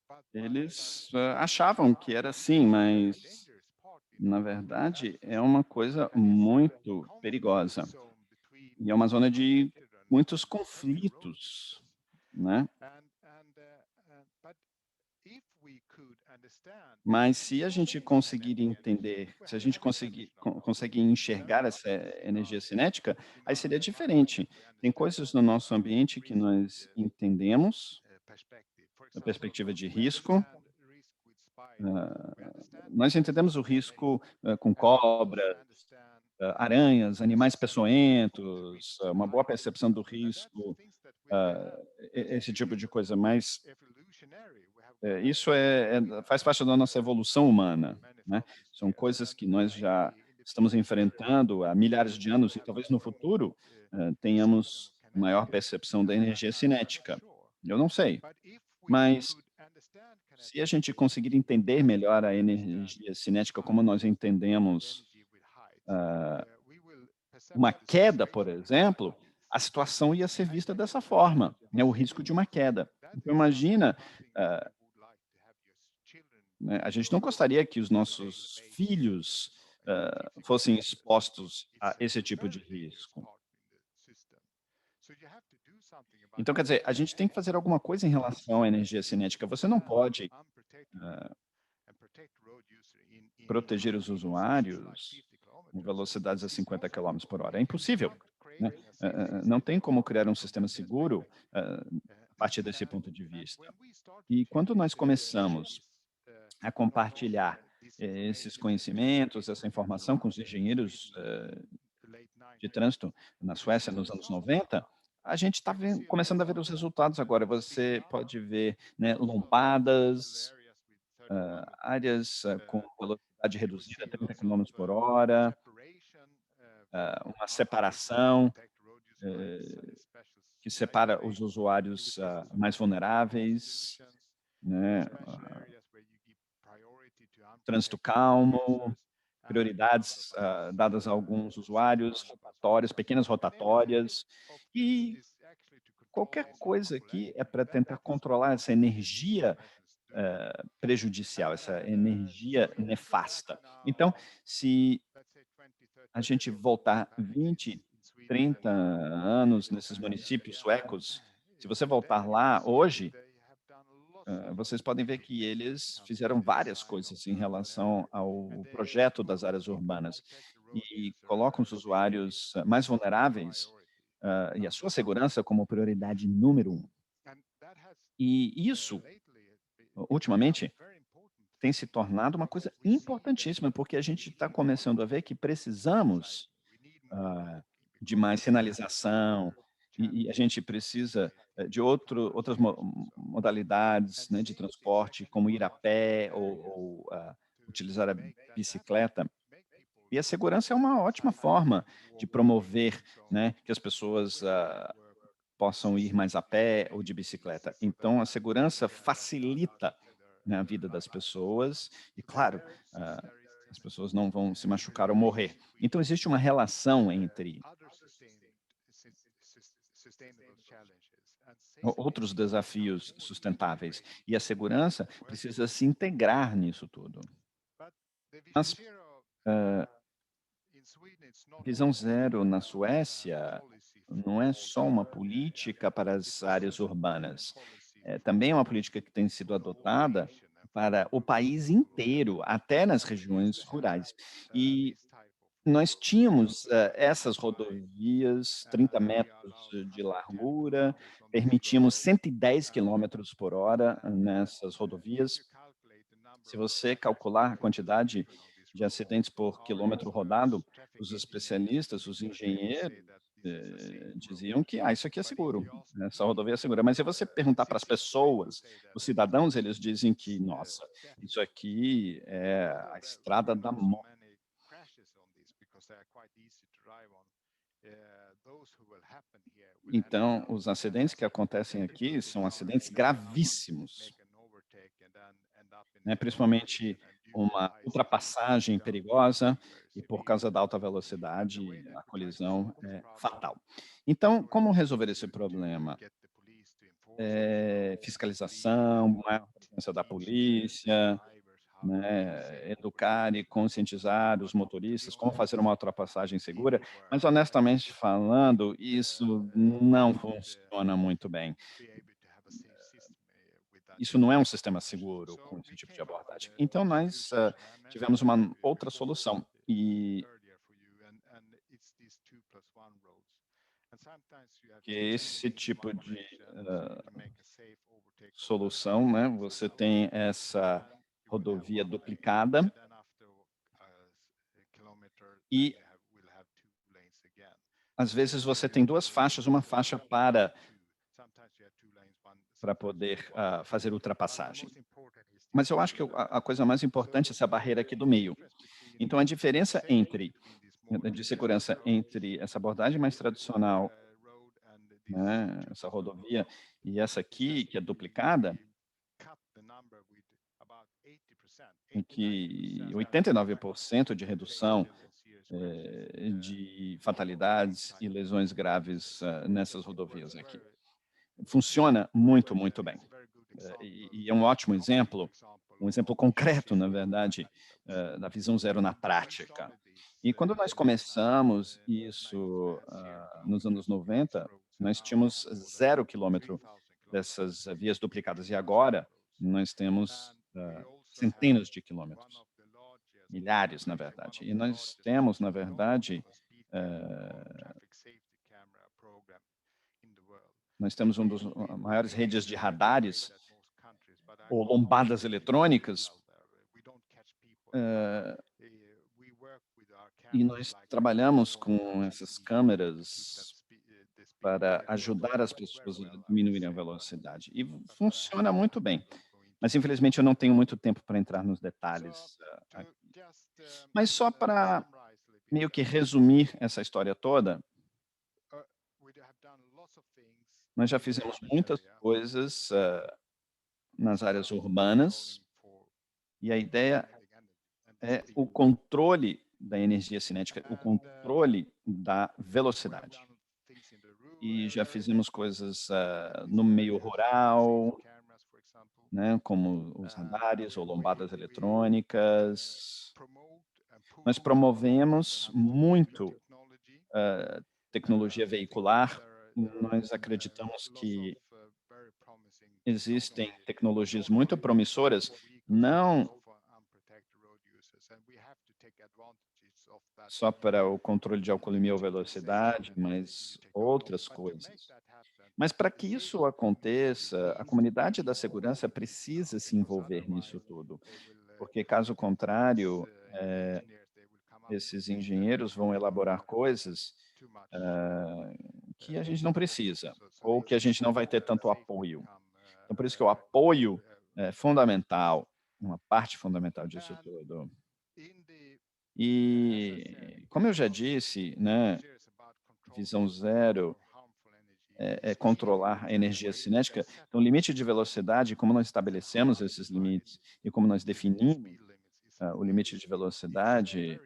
but eles achavam que era assim, mas na verdade é uma coisa muito perigosa. E é uma zona de muitos conflitos, né? Mas se a gente conseguir entender, se a gente conseguir enxergar essa energia cinética, aí seria diferente. Tem coisas no nosso ambiente que nós entendemos, da perspectiva de risco. Nós entendemos o risco com cobras, aranhas, animais peçonhentos, uma boa percepção do risco, esse tipo de coisa, mas isso faz parte da nossa evolução humana, né? São coisas que nós já estamos enfrentando há milhares de anos e talvez no futuro tenhamos maior percepção da energia cinética. Eu não sei, mas se a gente conseguir entender melhor a energia cinética como nós entendemos uma queda, por exemplo, a situação ia ser vista dessa forma, né? O risco de uma queda. Então, imagina, né, a gente não gostaria que os nossos filhos fossem expostos a esse tipo de risco. Então, quer dizer, a gente tem que fazer alguma coisa em relação à energia cinética. Você não pode proteger os usuários com velocidades a 50 quilômetros por hora. É impossível, né? Não tem como criar um sistema seguro a partir desse ponto de vista. E quando nós começamos a compartilhar esses conhecimentos, essa informação com os engenheiros de trânsito na Suécia nos anos 90, a gente está começando a ver os resultados agora. Você pode ver, né, lompadas, áreas com velocidade reduzida, 30 quilômetros por hora, uma separação que separa os usuários mais vulneráveis, né, trânsito calmo, prioridades dadas a alguns usuários, rotatórias, pequenas rotatórias, e qualquer coisa aqui é para tentar controlar essa energia prejudicial, essa energia nefasta. Então, se a gente voltar 20, 30 anos nesses municípios suecos, se você voltar lá hoje, vocês podem ver que eles fizeram várias coisas em relação ao projeto das áreas urbanas e colocam os usuários mais vulneráveis e a sua segurança como prioridade número 1. E isso, ultimamente, tem se tornado uma coisa importantíssima, porque a gente está começando a ver que precisamos de mais sinalização, E a gente precisa de outras modalidades, né, de transporte, como ir a pé ou utilizar a bicicleta. E a segurança é uma ótima forma de promover, né, que as pessoas possam ir mais a pé ou de bicicleta. Então, a segurança facilita, né, a vida das pessoas e, claro, as pessoas não vão se machucar ou morrer. Então, existe uma relação entre outros desafios sustentáveis e a segurança precisa se integrar nisso tudo. Mas, visão zero na Suécia não é só uma política para as áreas urbanas, também é uma política que tem sido adotada para o país inteiro, até nas regiões rurais. E nós tínhamos essas rodovias, 30 metros de largura, permitimos 110 quilômetros por hora nessas rodovias. Se você calcular a quantidade de acidentes por quilômetro rodado, os especialistas, os engenheiros, diziam que isso aqui é seguro, essa rodovia é segura. Mas se você perguntar para as pessoas, os cidadãos, eles dizem que, nossa, isso aqui é a estrada da morte. Então, os acidentes que acontecem aqui são acidentes gravíssimos, né, principalmente uma ultrapassagem perigosa e por causa da alta velocidade, a colisão é fatal. Então, como resolver esse problema? Fiscalização, maior presença da polícia, né, educar e conscientizar os motoristas como fazer uma ultrapassagem segura, mas honestamente falando, isso não funciona muito bem. Isso não é um sistema seguro com esse tipo de abordagem. Então nós tivemos uma outra solução e que esse tipo de solução, né, você tem essa rodovia duplicada e às vezes você tem duas faixas, uma faixa para poder fazer ultrapassagem. Mas eu acho que a coisa mais importante é essa barreira aqui do meio. Então, a diferença de segurança entre essa abordagem mais tradicional, né, essa rodovia, e essa aqui, que é duplicada, em que 89% de redução de fatalidades e lesões graves nessas rodovias aqui. Funciona muito, muito bem. E é um ótimo exemplo, um exemplo concreto, na verdade, da visão zero na prática. E quando nós começamos isso nos anos 90, nós tínhamos 0 quilômetro dessas vias duplicadas. E agora nós temos centenas de quilômetros, milhares, na verdade. E nós temos, na verdade, nós temos um dos maiores redes de radares ou lombadas eletrônicas, e nós trabalhamos com essas câmeras para ajudar as pessoas a diminuírem a velocidade. E funciona muito bem. Mas, infelizmente, eu não tenho muito tempo para entrar nos detalhes aqui. Mas só para meio que resumir essa história toda, nós já fizemos muitas coisas nas áreas urbanas, e a ideia é o controle da energia cinética, o controle da velocidade. E já fizemos coisas no meio rural, né, como os radares ou lombadas eletrônicas. Nós promovemos muito tecnologia veicular. Nós acreditamos que existem tecnologias muito promissoras, não só para o controle de alcoolemia ou velocidade, mas outras coisas. Mas para que isso aconteça, a comunidade da segurança precisa se envolver nisso tudo, porque caso contrário, esses engenheiros vão elaborar coisas que a gente não precisa, ou que a gente não vai ter tanto apoio. Então, por isso que o apoio é fundamental, uma parte fundamental disso tudo. E, como eu já disse, né, visão zero é controlar a energia cinética. Então, o limite de velocidade, como nós estabelecemos esses limites e como nós definimos o limite de velocidade,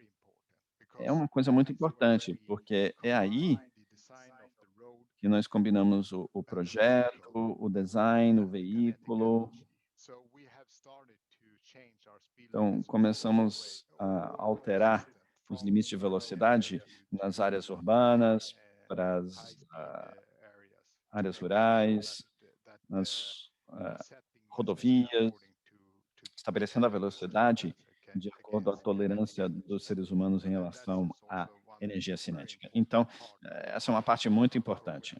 é uma coisa muito importante, porque é aí que nós combinamos o projeto, o design, o veículo. Então, começamos a alterar os limites de velocidade nas áreas urbanas, para as áreas rurais, nas rodovias, estabelecendo a velocidade de acordo com a tolerância dos seres humanos em relação à energia cinética. Então, essa é uma parte muito importante.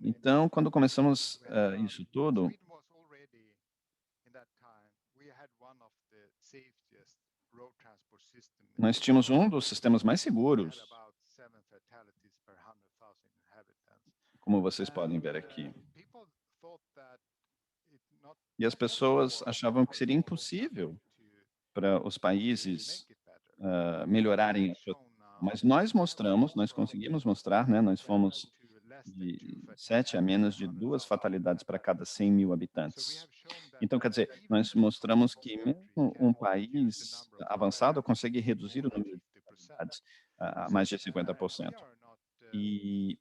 Então, quando começamos isso tudo, nós tínhamos um dos sistemas mais seguros, como vocês podem ver aqui. E as pessoas achavam que seria impossível para os países melhorarem a sua, mas nós mostramos, nós conseguimos mostrar, né, nós fomos de 7 a menos de 2 fatalidades para cada 100 mil habitantes. Então, quer dizer, nós mostramos que mesmo um país avançado consegue reduzir o número de fatalidades a mais de 50%. E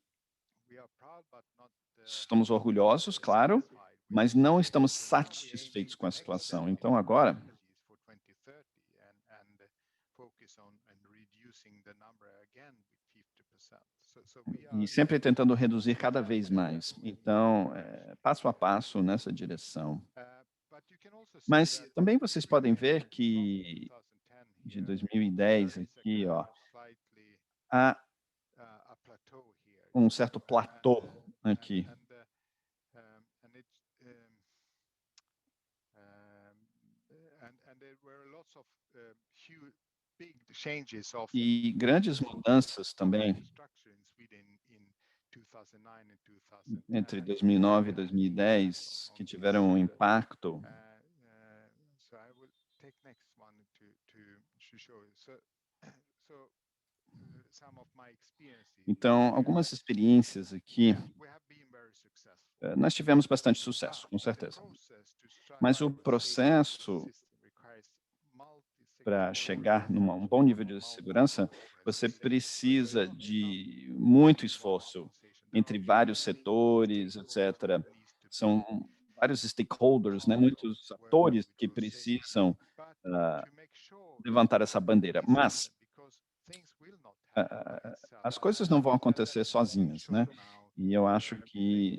estamos orgulhosos, claro, mas não estamos satisfeitos com a situação. Então, agora, e sempre tentando reduzir cada vez mais. Então, passo a passo nessa direção. Mas também vocês podem ver que de 2010 aqui, ó, há um certo platô aqui. E grandes mudanças também entre 2009 e 2010 que tiveram um impacto. Então, algumas experiências aqui, nós tivemos bastante sucesso, com certeza. Mas o processo para chegar num um bom nível de segurança, você precisa de muito esforço entre vários setores, etc. São vários stakeholders, né, muitos atores que precisam levantar essa bandeira. Mas as coisas não vão acontecer sozinhas, né? E eu acho que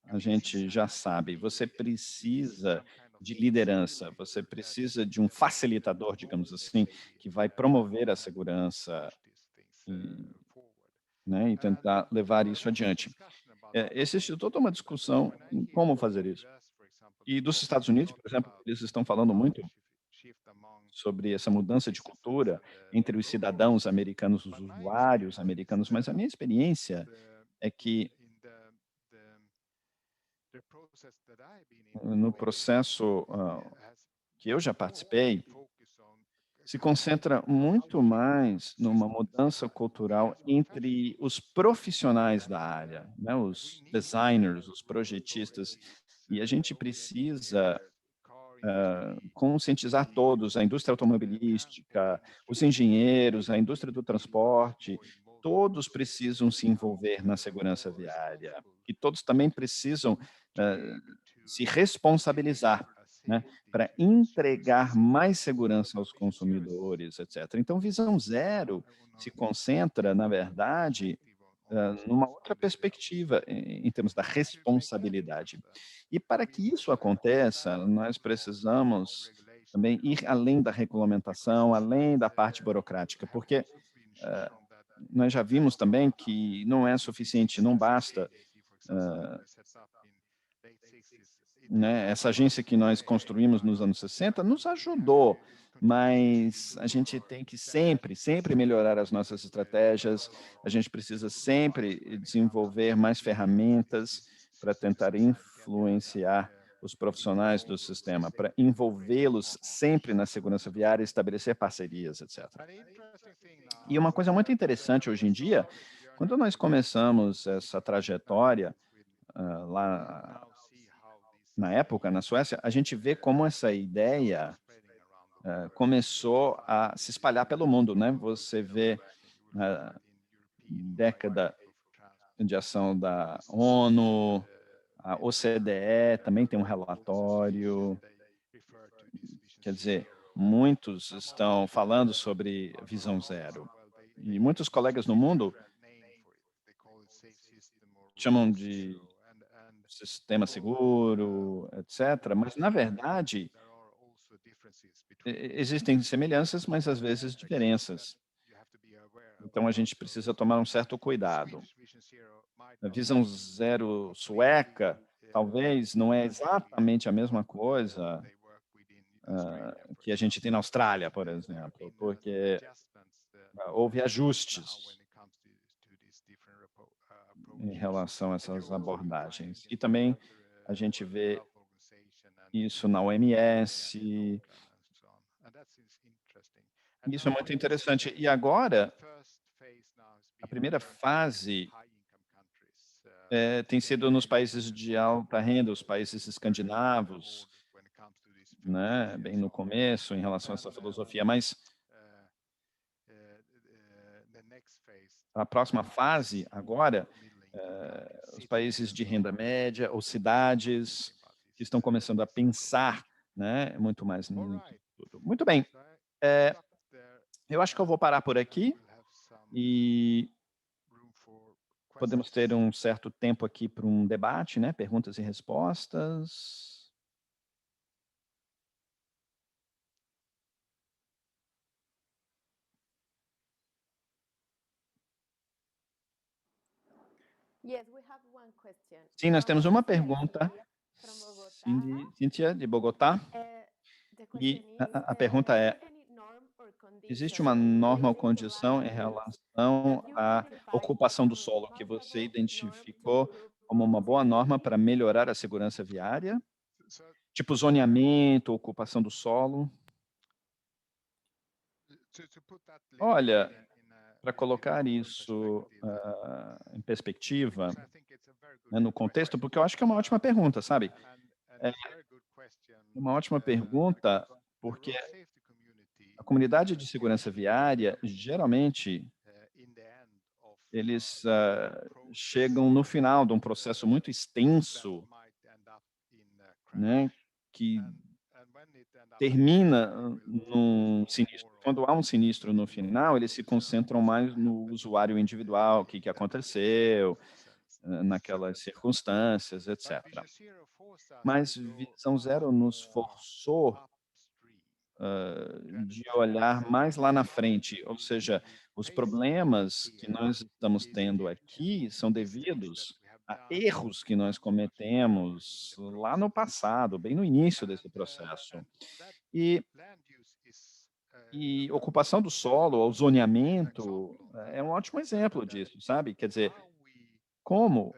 a gente já sabe, você precisa de liderança, você precisa de um facilitador, digamos assim, que vai promover a segurança e, né, e tentar levar isso adiante. Existe toda uma discussão em como fazer isso. E dos Estados Unidos, por exemplo, eles estão falando muito sobre essa mudança de cultura entre os cidadãos americanos, os usuários americanos, mas a minha experiência é que no processo que eu já participei, se concentra muito mais numa mudança cultural entre os profissionais da área, né, os designers, os projetistas, e a gente precisa conscientizar todos, a indústria automobilística, os engenheiros, a indústria do transporte, todos precisam se envolver na segurança viária e todos também precisam se responsabilizar, né, para entregar mais segurança aos consumidores, etc. Então, Visão Zero se concentra, na verdade, numa outra perspectiva em termos da responsabilidade. E para que isso aconteça, nós precisamos também ir além da regulamentação, além da parte burocrática, porque nós já vimos também que não é suficiente, não basta né? Essa agência que nós construímos nos anos 60 nos ajudou, mas a gente tem que sempre melhorar as nossas estratégias, a gente precisa sempre desenvolver mais ferramentas para tentar influenciar os profissionais do sistema, para envolvê-los sempre na segurança viária, estabelecer parcerias, etc. E uma coisa muito interessante hoje em dia, quando nós começamos essa trajetória lá na época, na Suécia, a gente vê como essa ideia começou a se espalhar pelo mundo, né? Você vê a década de ação da ONU, a OCDE também tem um relatório, quer dizer, muitos estão falando sobre visão zero. E muitos colegas no mundo chamam de sistema seguro, etc. Mas, na verdade, existem semelhanças, mas às vezes diferenças. Então, a gente precisa tomar um certo cuidado. A visão zero sueca, talvez, não é exatamente a mesma coisa que a gente tem na Austrália, por exemplo, porque houve ajustes em relação a essas abordagens. E também a gente vê isso na OMS. Isso é muito interessante. E agora, a primeira fase tem sido nos países de alta renda, os países escandinavos, né, bem no começo, em relação a essa filosofia, mas a próxima fase, agora, os países de renda média, ou cidades que estão começando a pensar, né, muito mais nisso tudo. Muito bem, eu acho que eu vou parar por aqui e podemos ter um certo tempo aqui para um debate, né, perguntas e respostas. Sim, nós temos uma pergunta, Cíntia, de Bogotá, e a pergunta é: existe uma norma ou condição em relação à ocupação do solo que você identificou como uma boa norma para melhorar a segurança viária? Tipo zoneamento, ocupação do solo? Olha, para colocar isso em perspectiva, né, no contexto, porque eu acho que é uma ótima pergunta, sabe? É uma ótima pergunta, porque a comunidade de segurança viária, geralmente, eles chegam no final de um processo muito extenso, né, que termina num sinistro. Quando há um sinistro no final, eles se concentram mais no usuário individual, o que que aconteceu, naquelas circunstâncias, etc. Mas Visão Zero nos forçou de olhar mais lá na frente, ou seja, os problemas que nós estamos tendo aqui são devidos a erros que nós cometemos lá no passado, bem no início desse processo. E ocupação do solo, ou zoneamento, é um ótimo exemplo disso, sabe? Quer dizer, como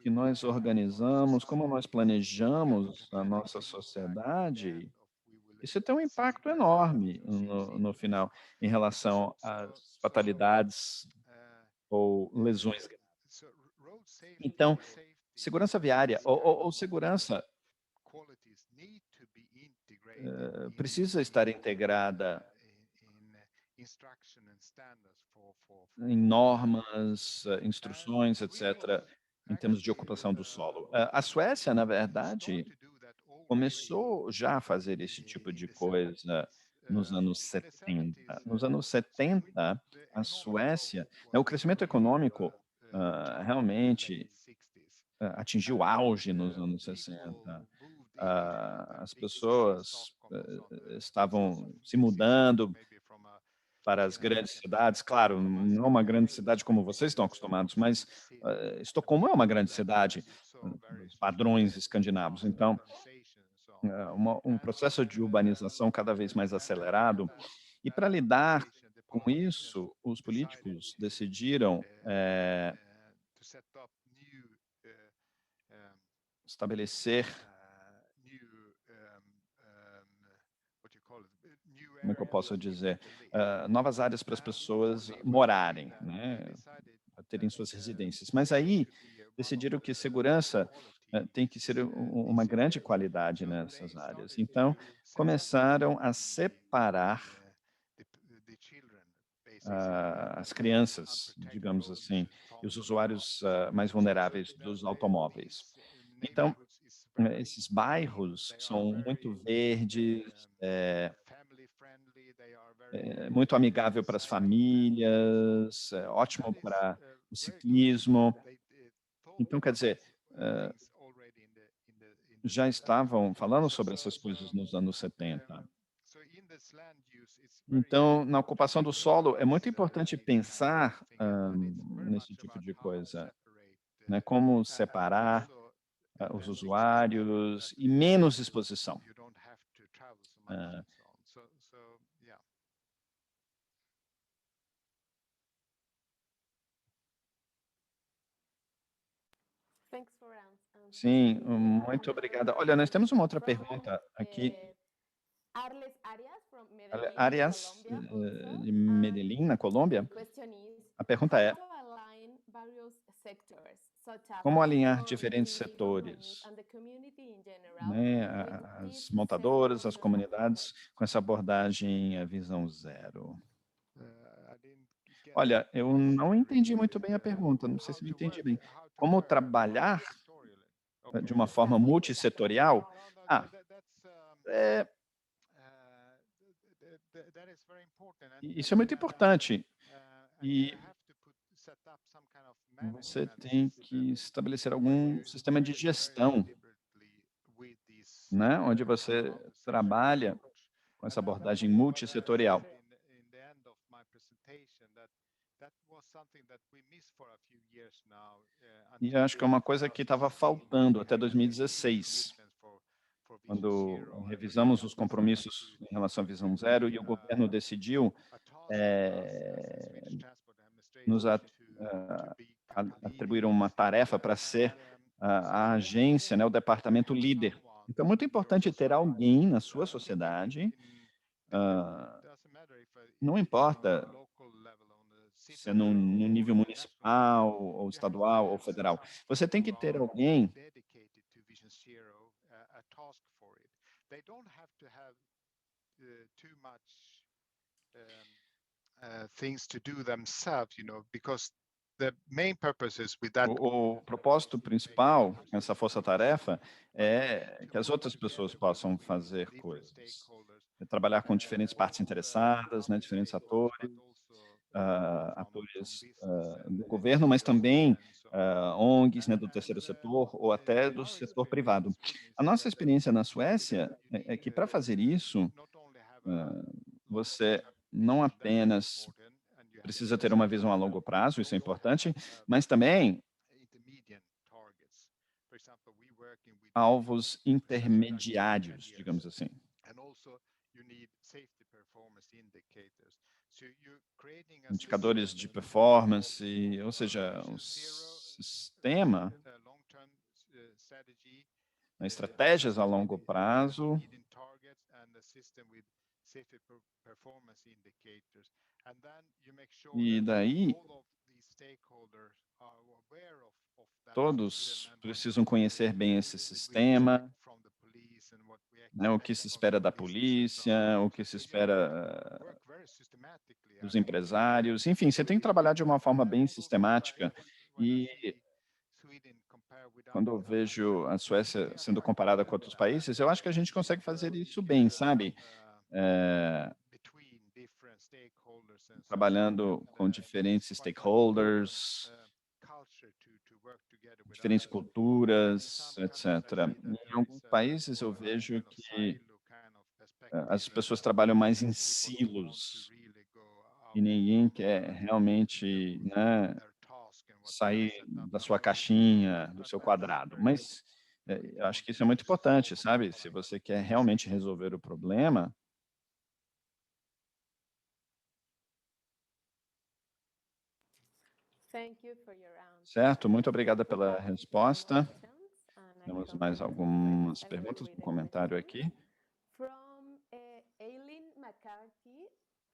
que nós organizamos, como nós planejamos a nossa sociedade, isso tem um impacto enorme no final, em relação às fatalidades ou lesões graves. Então, segurança viária ou segurança precisa estar integrada em normas, instruções, etc., em termos de ocupação do solo. A Suécia, na verdade, começou já a fazer esse tipo de coisa nos anos 70. Nos anos 70, a Suécia, né, o crescimento econômico realmente atingiu auge nos anos 60. As pessoas estavam se mudando para as grandes cidades, claro, não uma grande cidade como vocês estão acostumados, mas Estocolmo é uma grande cidade. dos padrões escandinavos. Então, um processo de urbanização cada vez mais acelerado. E para lidar com isso, os políticos decidiram estabelecer, como é que eu posso dizer, novas áreas para as pessoas morarem, né, para terem suas residências. Mas aí decidiram que segurança tem que ser uma grande qualidade nessas áreas. Então, começaram a separar as crianças, digamos assim, e os usuários mais vulneráveis dos automóveis. Então, esses bairros são muito verdes, muito amigável para as famílias, ótimo para o ciclismo. Então, quer dizer, já estavam falando sobre essas coisas nos anos 70. Então, na ocupação do solo, é muito importante pensar nesse tipo de coisa, né? Como separar os usuários e menos exposição. Sim, muito obrigada. Olha, nós temos uma outra pergunta aqui. Arias, de Medellín, na Colômbia. A pergunta é: como alinhar diferentes setores, né, as montadoras, as comunidades, com essa abordagem visão zero? Olha, eu não entendi muito bem a pergunta, não sei se eu entendi bem. Como trabalhar de uma forma multissetorial? É, isso é muito importante. E você tem que estabelecer algum sistema de gestão, né, onde você trabalha com essa abordagem multissetorial. E acho que é uma coisa que estava faltando até 2016, quando revisamos os compromissos em relação à visão zero e o governo decidiu nos atribuir uma tarefa para ser a agência, né, o departamento líder. Então, é muito importante ter alguém na sua sociedade, não importa se é no nível municipal, ou estadual, ou federal. Você tem que ter alguém things to do themselves, because the main purpose is with that. O propósito principal dessa força-tarefa é que as outras pessoas possam fazer coisas. É trabalhar com diferentes partes interessadas, né, diferentes atores, atores do governo, mas também ONGs, né, do terceiro setor ou até do setor privado. A nossa experiência na Suécia é que para fazer isso, você não apenas precisa ter uma visão a longo prazo, isso é importante, mas também alvos intermediários, digamos assim. Indicadores de performance, ou seja, um sistema, estratégias a longo prazo, e daí todos precisam conhecer bem esse sistema, né, o que se espera da polícia, o que se espera dos empresários, enfim, você tem que trabalhar de uma forma bem sistemática. E quando eu vejo a Suécia sendo comparada com outros países, eu acho que a gente consegue fazer isso bem, sabe? Trabalhando com diferentes stakeholders, diferentes culturas, etc. Em alguns países eu vejo que as pessoas trabalham mais em silos e ninguém quer realmente, né, sair da sua caixinha, do seu quadrado. Mas eu acho que isso é muito importante, sabe? Se você quer realmente resolver o problema, certo? Muito obrigada pela resposta. Temos mais algumas perguntas, um comentário aqui. From Aileen McCarthy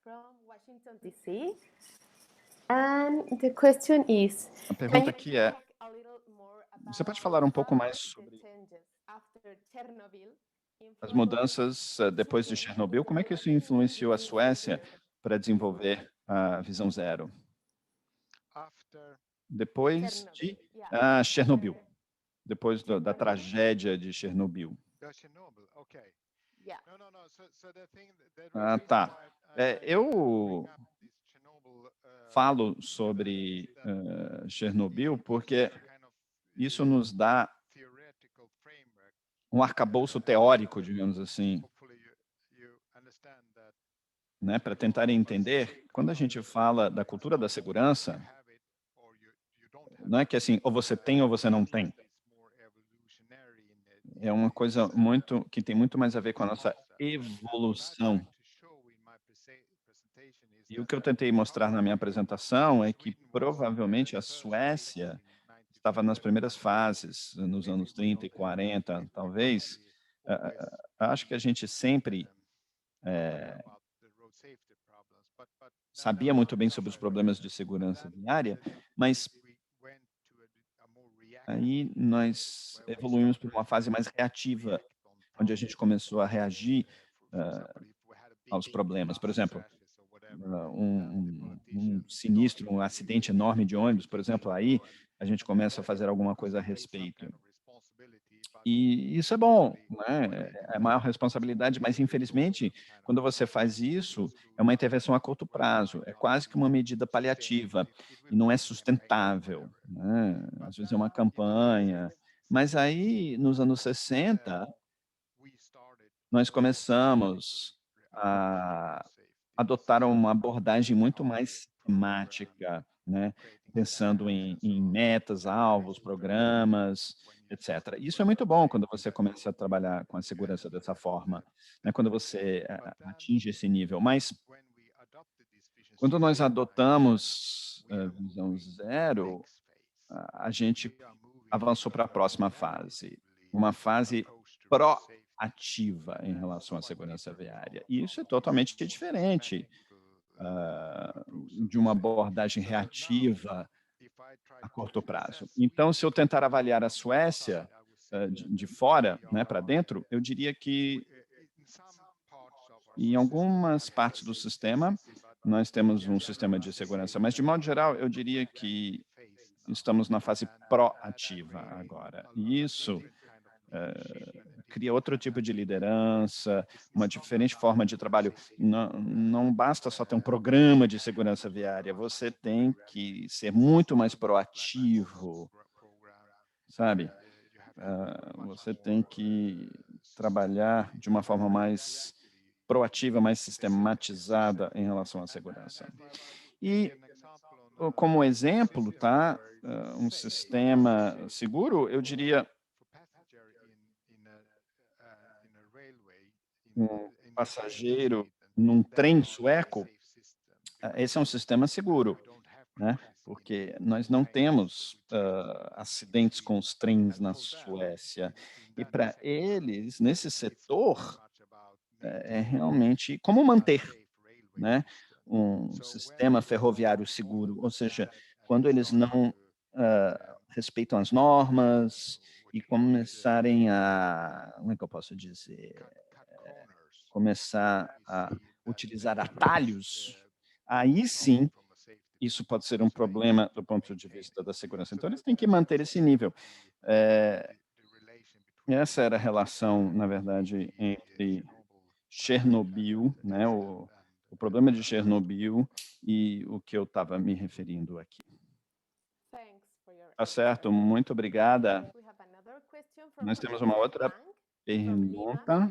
from Washington, D.C. And the question is, A can pergunta you aqui é, talk a little more você pode about falar um pouco how mais the sobre changes after Chernobyl as influenced mudanças depois de Sweden Chernobyl? Como é que isso influenciou a Suécia para desenvolver a visão zero? After Depois de Chernobyl? Yeah. Chernobyl, depois da Chernobyl? tragédia de Chernobyl. Chernobyl, okay. Yeah. No. So the thing, the Ah, reason tá. why I Eu bring up this Chernobyl falo sobre Chernobyl porque isso nos dá theoretical framework. um arcabouço teórico, digamos assim, Hopefully you understand that né, para tentar entender, quando a gente fala da cultura da segurança, have it or you don't have não é que assim, ou você tem ou você não tem. it. It's more evolutionary in É uma coisa muito que tem muito mais a ver com a nossa evolução. E o que eu tentei mostrar na minha apresentação é que provavelmente a Suécia estava nas primeiras fases, nos anos 30 e 40, talvez. Acho que a gente sempre sabia muito bem sobre os problemas de segurança viária, mas aí nós evoluímos para uma fase mais reativa, onde a gente começou a reagir aos problemas. Por exemplo, um sinistro, um acidente enorme de ônibus, por exemplo, aí a gente começa a fazer alguma coisa a respeito. E isso é bom, né? É maior responsabilidade, mas infelizmente, quando você faz isso, é uma intervenção a curto prazo, é quase que uma medida paliativa e não é sustentável, né? Às vezes é uma campanha, mas aí nos anos 60 nós começamos a adotar uma abordagem muito mais sistemática, né? Pensando em metas, alvos, programas, etc. Isso é muito bom quando você começa a trabalhar com a segurança dessa forma, né? Quando você atinge esse nível. Mas quando nós adotamos a visão zero, a gente avançou para a próxima fase, uma fase proativa em relação à segurança viária. E isso é totalmente diferente de uma abordagem reativa a curto prazo. Então, se eu tentar avaliar a Suécia de fora, né, para dentro, eu diria que em algumas partes do sistema nós temos um sistema de segurança, mas de modo geral eu diria que estamos na fase proativa agora. E isso cria outro tipo de liderança, uma diferente forma de trabalho. Não basta só ter um programa de segurança viária, você tem que ser muito mais proativo, sabe? Você tem que trabalhar de uma forma mais proativa, mais sistematizada em relação à segurança. E, como exemplo, tá, um sistema seguro, eu diria um passageiro num trem sueco, esse é um sistema seguro, né? Porque nós não temos acidentes com os trens na Suécia. E para eles, nesse setor, é realmente como manter, né, um sistema ferroviário seguro, ou seja, quando eles não respeitam as normas e começarem a, como é que eu posso dizer, começar a utilizar atalhos, aí sim isso pode ser um problema do ponto de vista da segurança. Então, eles têm que manter esse nível. Essa era a relação, na verdade, entre Chernobyl, né, o problema de Chernobyl e o que eu estava me referindo aqui. Tá certo, muito obrigada. Nós temos uma outra pergunta.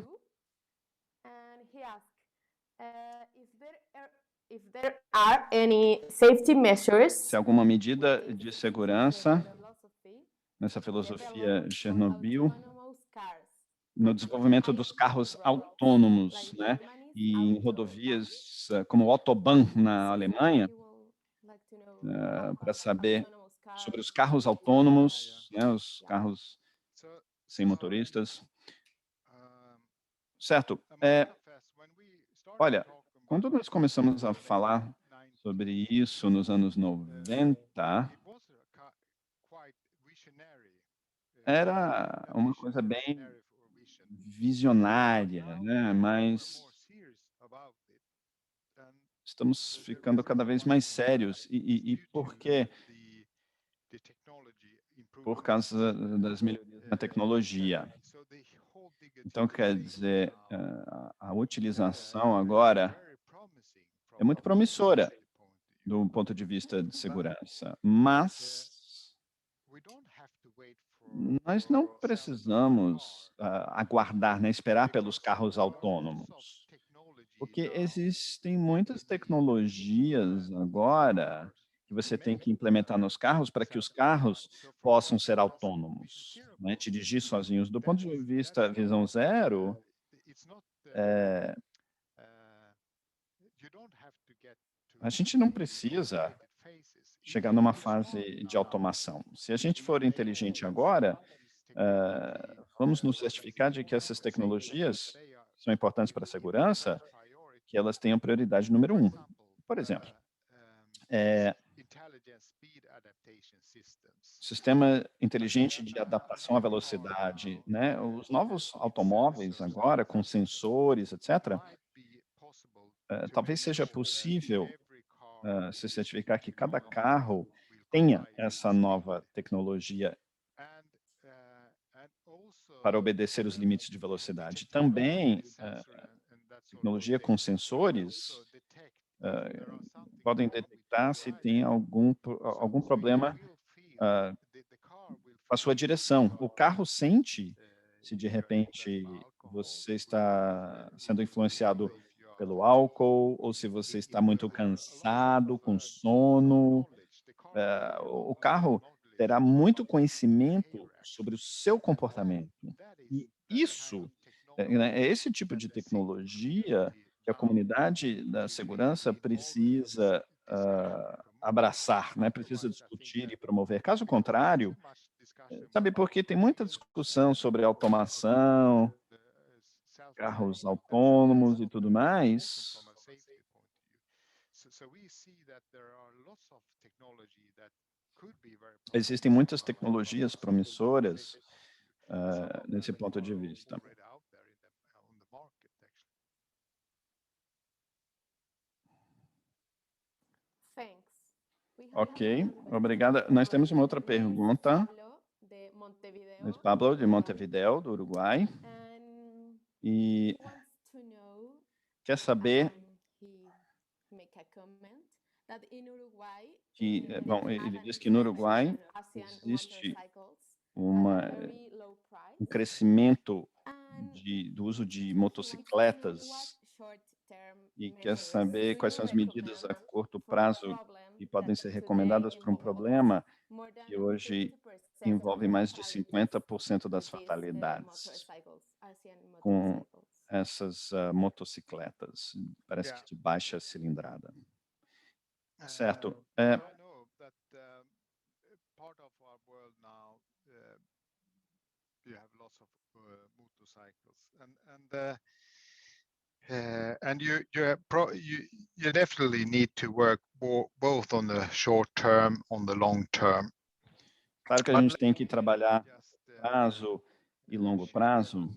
if there are any safety measures Se alguma medida de segurança philosophy nessa filosofia developed for Chernobyl autonomous cars. no desenvolvimento dos carros autônomos, né? E em rodovias como o Autobahn na Alemanha, para saber sobre os carros autônomos, né? Os carros So, sem motoristas. um, Certo. among us, when we started Olha, talking about quando nós começamos a falar 90, sobre isso nos anos 90, it was quite visionary. era uma coisa bem visionária, né? Mas estamos ficando cada vez mais sérios. E por quê? Por causa das melhorias na tecnologia. Então, quer dizer, a utilização agora é muito promissora do ponto de vista de segurança, mas nós não precisamos aguardar, né, esperar pelos carros autônomos, porque existem muitas tecnologias agora que você tem que implementar nos carros para que os carros possam ser autônomos, né, dirigir sozinhos. Do ponto de vista visão zero, a gente não precisa chegar numa fase de automação. Se a gente for inteligente agora, vamos nos certificar de que essas tecnologias são importantes para a segurança, que elas tenham prioridade número 1. Por exemplo, sistema inteligente de adaptação à velocidade, né? Os novos automóveis agora, com sensores, etc., talvez seja possível se certificar que cada carro tenha essa nova tecnologia para obedecer os limites de velocidade. Também, tecnologia com sensores podem detectar se tem algum problema com a sua direção. O carro sente se, de repente, você está sendo influenciado pelo álcool ou se você está muito cansado, com sono. O carro terá muito conhecimento sobre o seu comportamento. E isso, é esse tipo de tecnologia que a comunidade da segurança precisa abraçar, né? Precisa discutir e promover. Caso contrário, sabe, porque tem muita discussão sobre automação, carros autônomos e tudo mais. Existem muitas tecnologias promissoras nesse ponto de vista. Ok, obrigada. Nós temos uma outra pergunta. Luiz Pablo, de Montevideo, do Uruguai. E quer saber que, bom, ele diz que no Uruguai existe um crescimento do uso de motocicletas e quer saber quais são as medidas a curto prazo que podem ser recomendadas para um problema que hoje envolve mais de 50% das fatalidades com essas motocicletas, parece que de baixa cilindrada. Certo. And you definitely need to work both on the short term, on the long term. Claro que a gente tem que trabalhar prazo e longo prazo.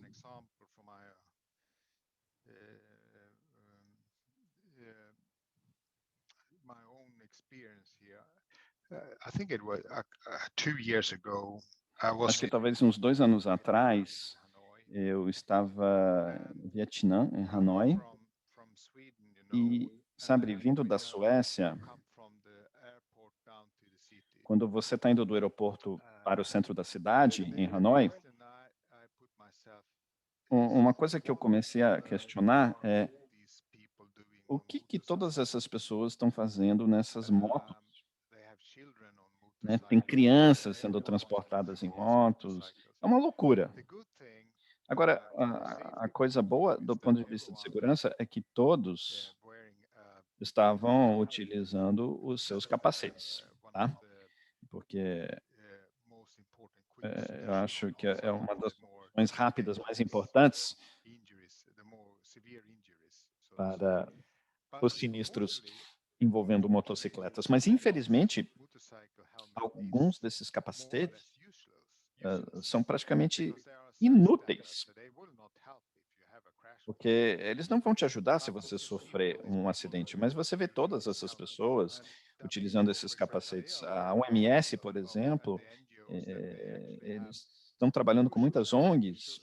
My own experience here. I think it was 2 years ago. Acho que talvez uns 2 anos atrás, eu estava no Vietnã, em Hanoi, e, sabe, vindo da Suécia, quando você está indo do aeroporto para o centro da cidade, em Hanoi, uma coisa que eu comecei a questionar é o que todas essas pessoas estão fazendo nessas motos, né? Tem crianças sendo transportadas em motos, é uma loucura. Agora, a coisa boa do ponto de vista de segurança é que todos estavam utilizando os seus capacetes, tá? Porque eu acho que é uma das soluções rápidas mais importantes para os sinistros envolvendo motocicletas. Mas, infelizmente, alguns desses capacetes são praticamente inúteis, porque eles não vão te ajudar se você sofrer um acidente, mas você vê todas essas pessoas utilizando esses capacetes. A OMS, por exemplo, eles estão trabalhando com muitas ONGs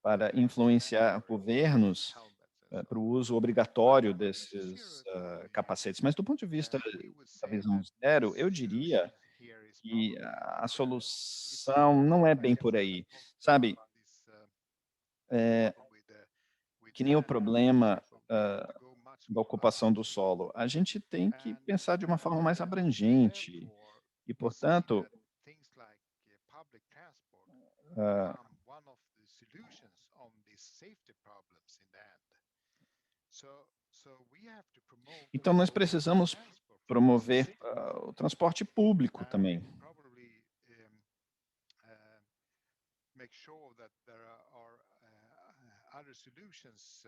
para influenciar governos para o uso obrigatório desses capacetes. Mas do ponto de vista da visão zero, eu diria que a solução não é bem por aí, sabe? Que nem o problema da ocupação do solo. A gente tem que pensar de uma forma mais abrangente e, portanto, então nós precisamos promover o transporte público também. Make sure that there are other solutions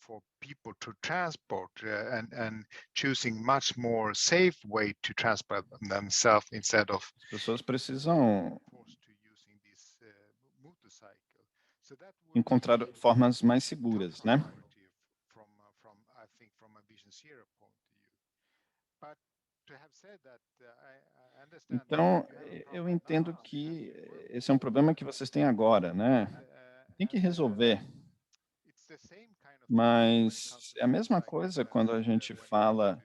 for people to transport and choosing much more safe way to transport themselves instead of As pessoas precisam forced to using this motorcycle. So that would encontrar be formas mais seguras, né? from I think from a Vision Zero point of view. But to have said that, I understand Então, that you have a eu problem entendo now, que and you work esse é um problema que vocês têm agora, né? Tem que resolver. it's the same kind of thing when it comes Mas to é a mesma motorcycles coisa as quando a gente when it comes fala to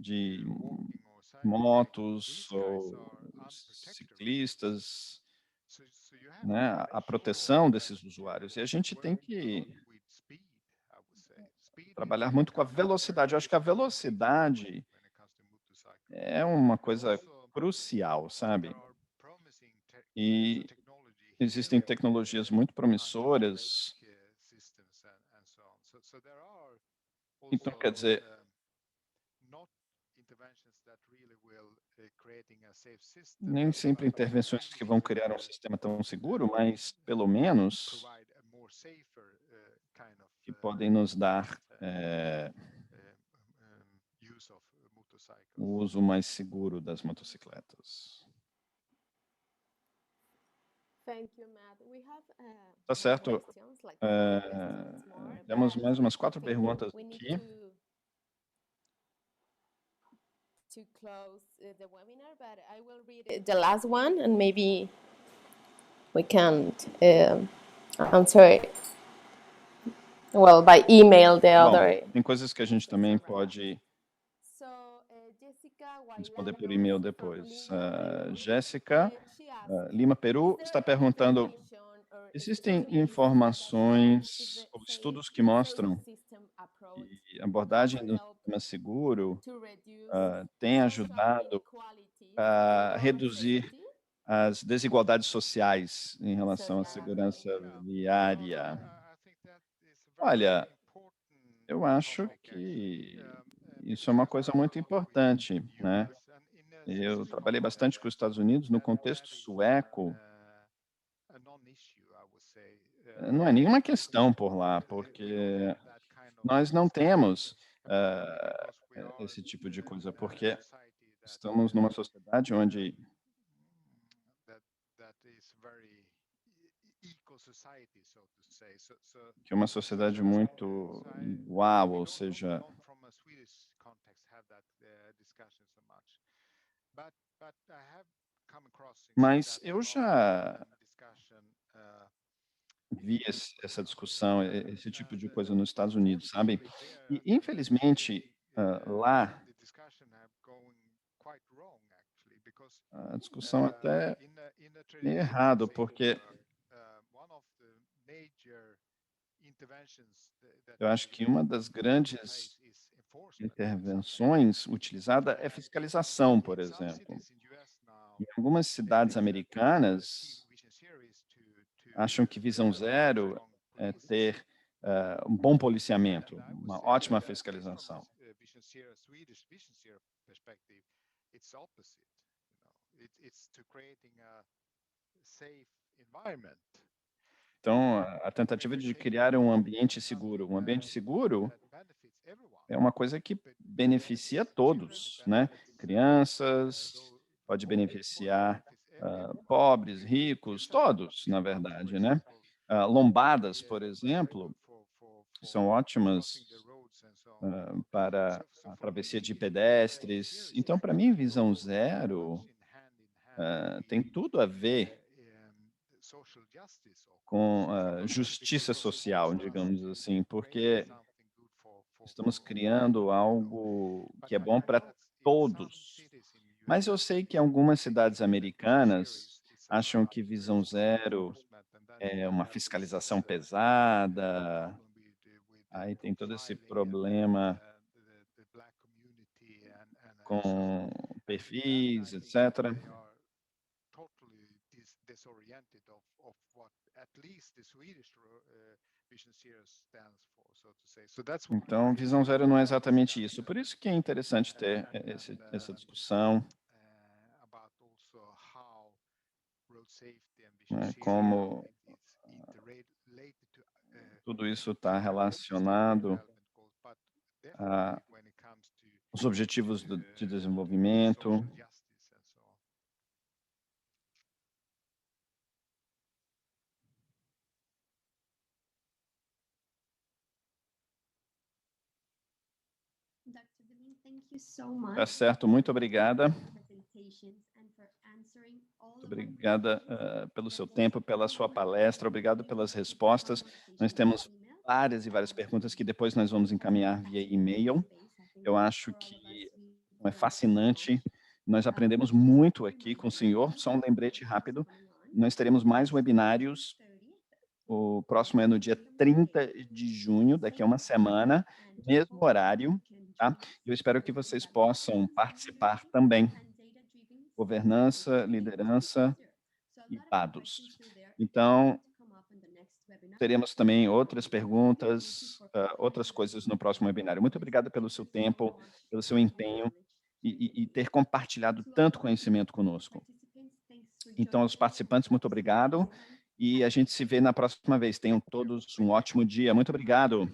de walking or cycling. motos These guys ou are unprotected really. ciclistas, So you have né? to A make proteção sure desses that usuários. E a gente tem work que with speed, I would say. Speed trabalhar is muito com a becoming a velocidade. Eu very acho que a important thing velocidade when it comes to motorcycle. é uma And coisa also crucial, sabe? there are promising E technology existem here, tecnologias muito promissoras. systems and so on. So there are Então, also quer dizer, not interventions that really will creating a safe system, nem sempre but intervenções que vão things that criar um will sistema tão seguro, mas pelo menos provide a more safer kind of que podem nos dar use of motorcycles. o uso mais seguro das motocicletas. Thank you, Matt. We have Tá more certo. questions, like 4 questions more, Temos but mais umas 4 I think perguntas we need aqui. to close the webinar, but I will read the last one and maybe we can answer well by email the Bom, other. tem coisas que a gente também pode So, Jessica responder por Guailanos e-mail from depois. Lima, Peru, Jéssica she asks, Lima, Peru, is está there any perguntando: information or existem studies that show informações if ou the estudos que mostram safe system approach que a abordagem has do helped sistema seguro to reduce tem social ajudado inequalities a in road reduzir safety? as desigualdades sociais em So, relação à yeah, segurança Yeah. viária? I think that is a very Olha, important eu acho topic actually, que isso é because uma I coisa work a muito lot with importante, the né? US and in Eu especially trabalhei Stockholm bastante com os Estados Unidos no contexto that is sueco. a non-issue, I would say. Não é nenhuma Because questão por lá, we porque don't have that kind of nós não temos probably because we are esse tipo de coisa, porque society that estamos numa sociedade onde that is very eco society, so to say. que é uma sociedade muito igual, ou seja, don't from a Swedish context have that discussion so much. But I have come across mas that eu a já lot discussion vi essa discussão, esse tipo de coisa nos Estados Unidos, sabe? unfortunately there E, infelizmente, lá, the discussion have going quite wrong actually because a discussão até in the meio traditional errado, safety porque work, one of the major interventions Eu acho que uma das grandes intervenções utilizada é fiscalização, por exemplo. Em algumas cidades americanas, acham que visão zero é ter um bom policiamento, uma ótima fiscalização. Então, a tentativa de criar um ambiente seguro. Um ambiente seguro é uma coisa que beneficia todos, né? Crianças, pode beneficiar pobres, ricos, todos, na verdade, né? Lombadas, por exemplo, são ótimas para a travessia de pedestres. Então, para mim, visão zero tem tudo a ver com justiça social, digamos assim, porque estamos criando algo que é bom para todos. Mas eu sei que algumas cidades americanas acham que visão zero é uma fiscalização pesada, aí tem todo esse problema com perfis, etc. Então, visão zero não é exatamente isso. Por isso que é interessante ter essa discussão, né, como tudo isso está relacionado aos objetivos de desenvolvimento. Tá certo, muito obrigada. Muito obrigada pelo seu tempo, pela sua palestra, obrigado pelas respostas. Nós temos várias e várias perguntas que depois nós vamos encaminhar via e-mail. Eu acho que é fascinante, nós aprendemos muito aqui com o senhor. Só um lembrete rápido, nós teremos mais webinários, o próximo é no dia 30 de junho, daqui a uma semana, mesmo horário, tá? Eu espero que vocês possam participar também. Governança, liderança e dados. Então, teremos também outras perguntas, outras coisas no próximo webinário. Muito obrigado pelo seu tempo, pelo seu empenho e ter compartilhado tanto conhecimento conosco. Então, aos participantes, muito obrigado e a gente se vê na próxima vez. Tenham todos um ótimo dia. Muito obrigado.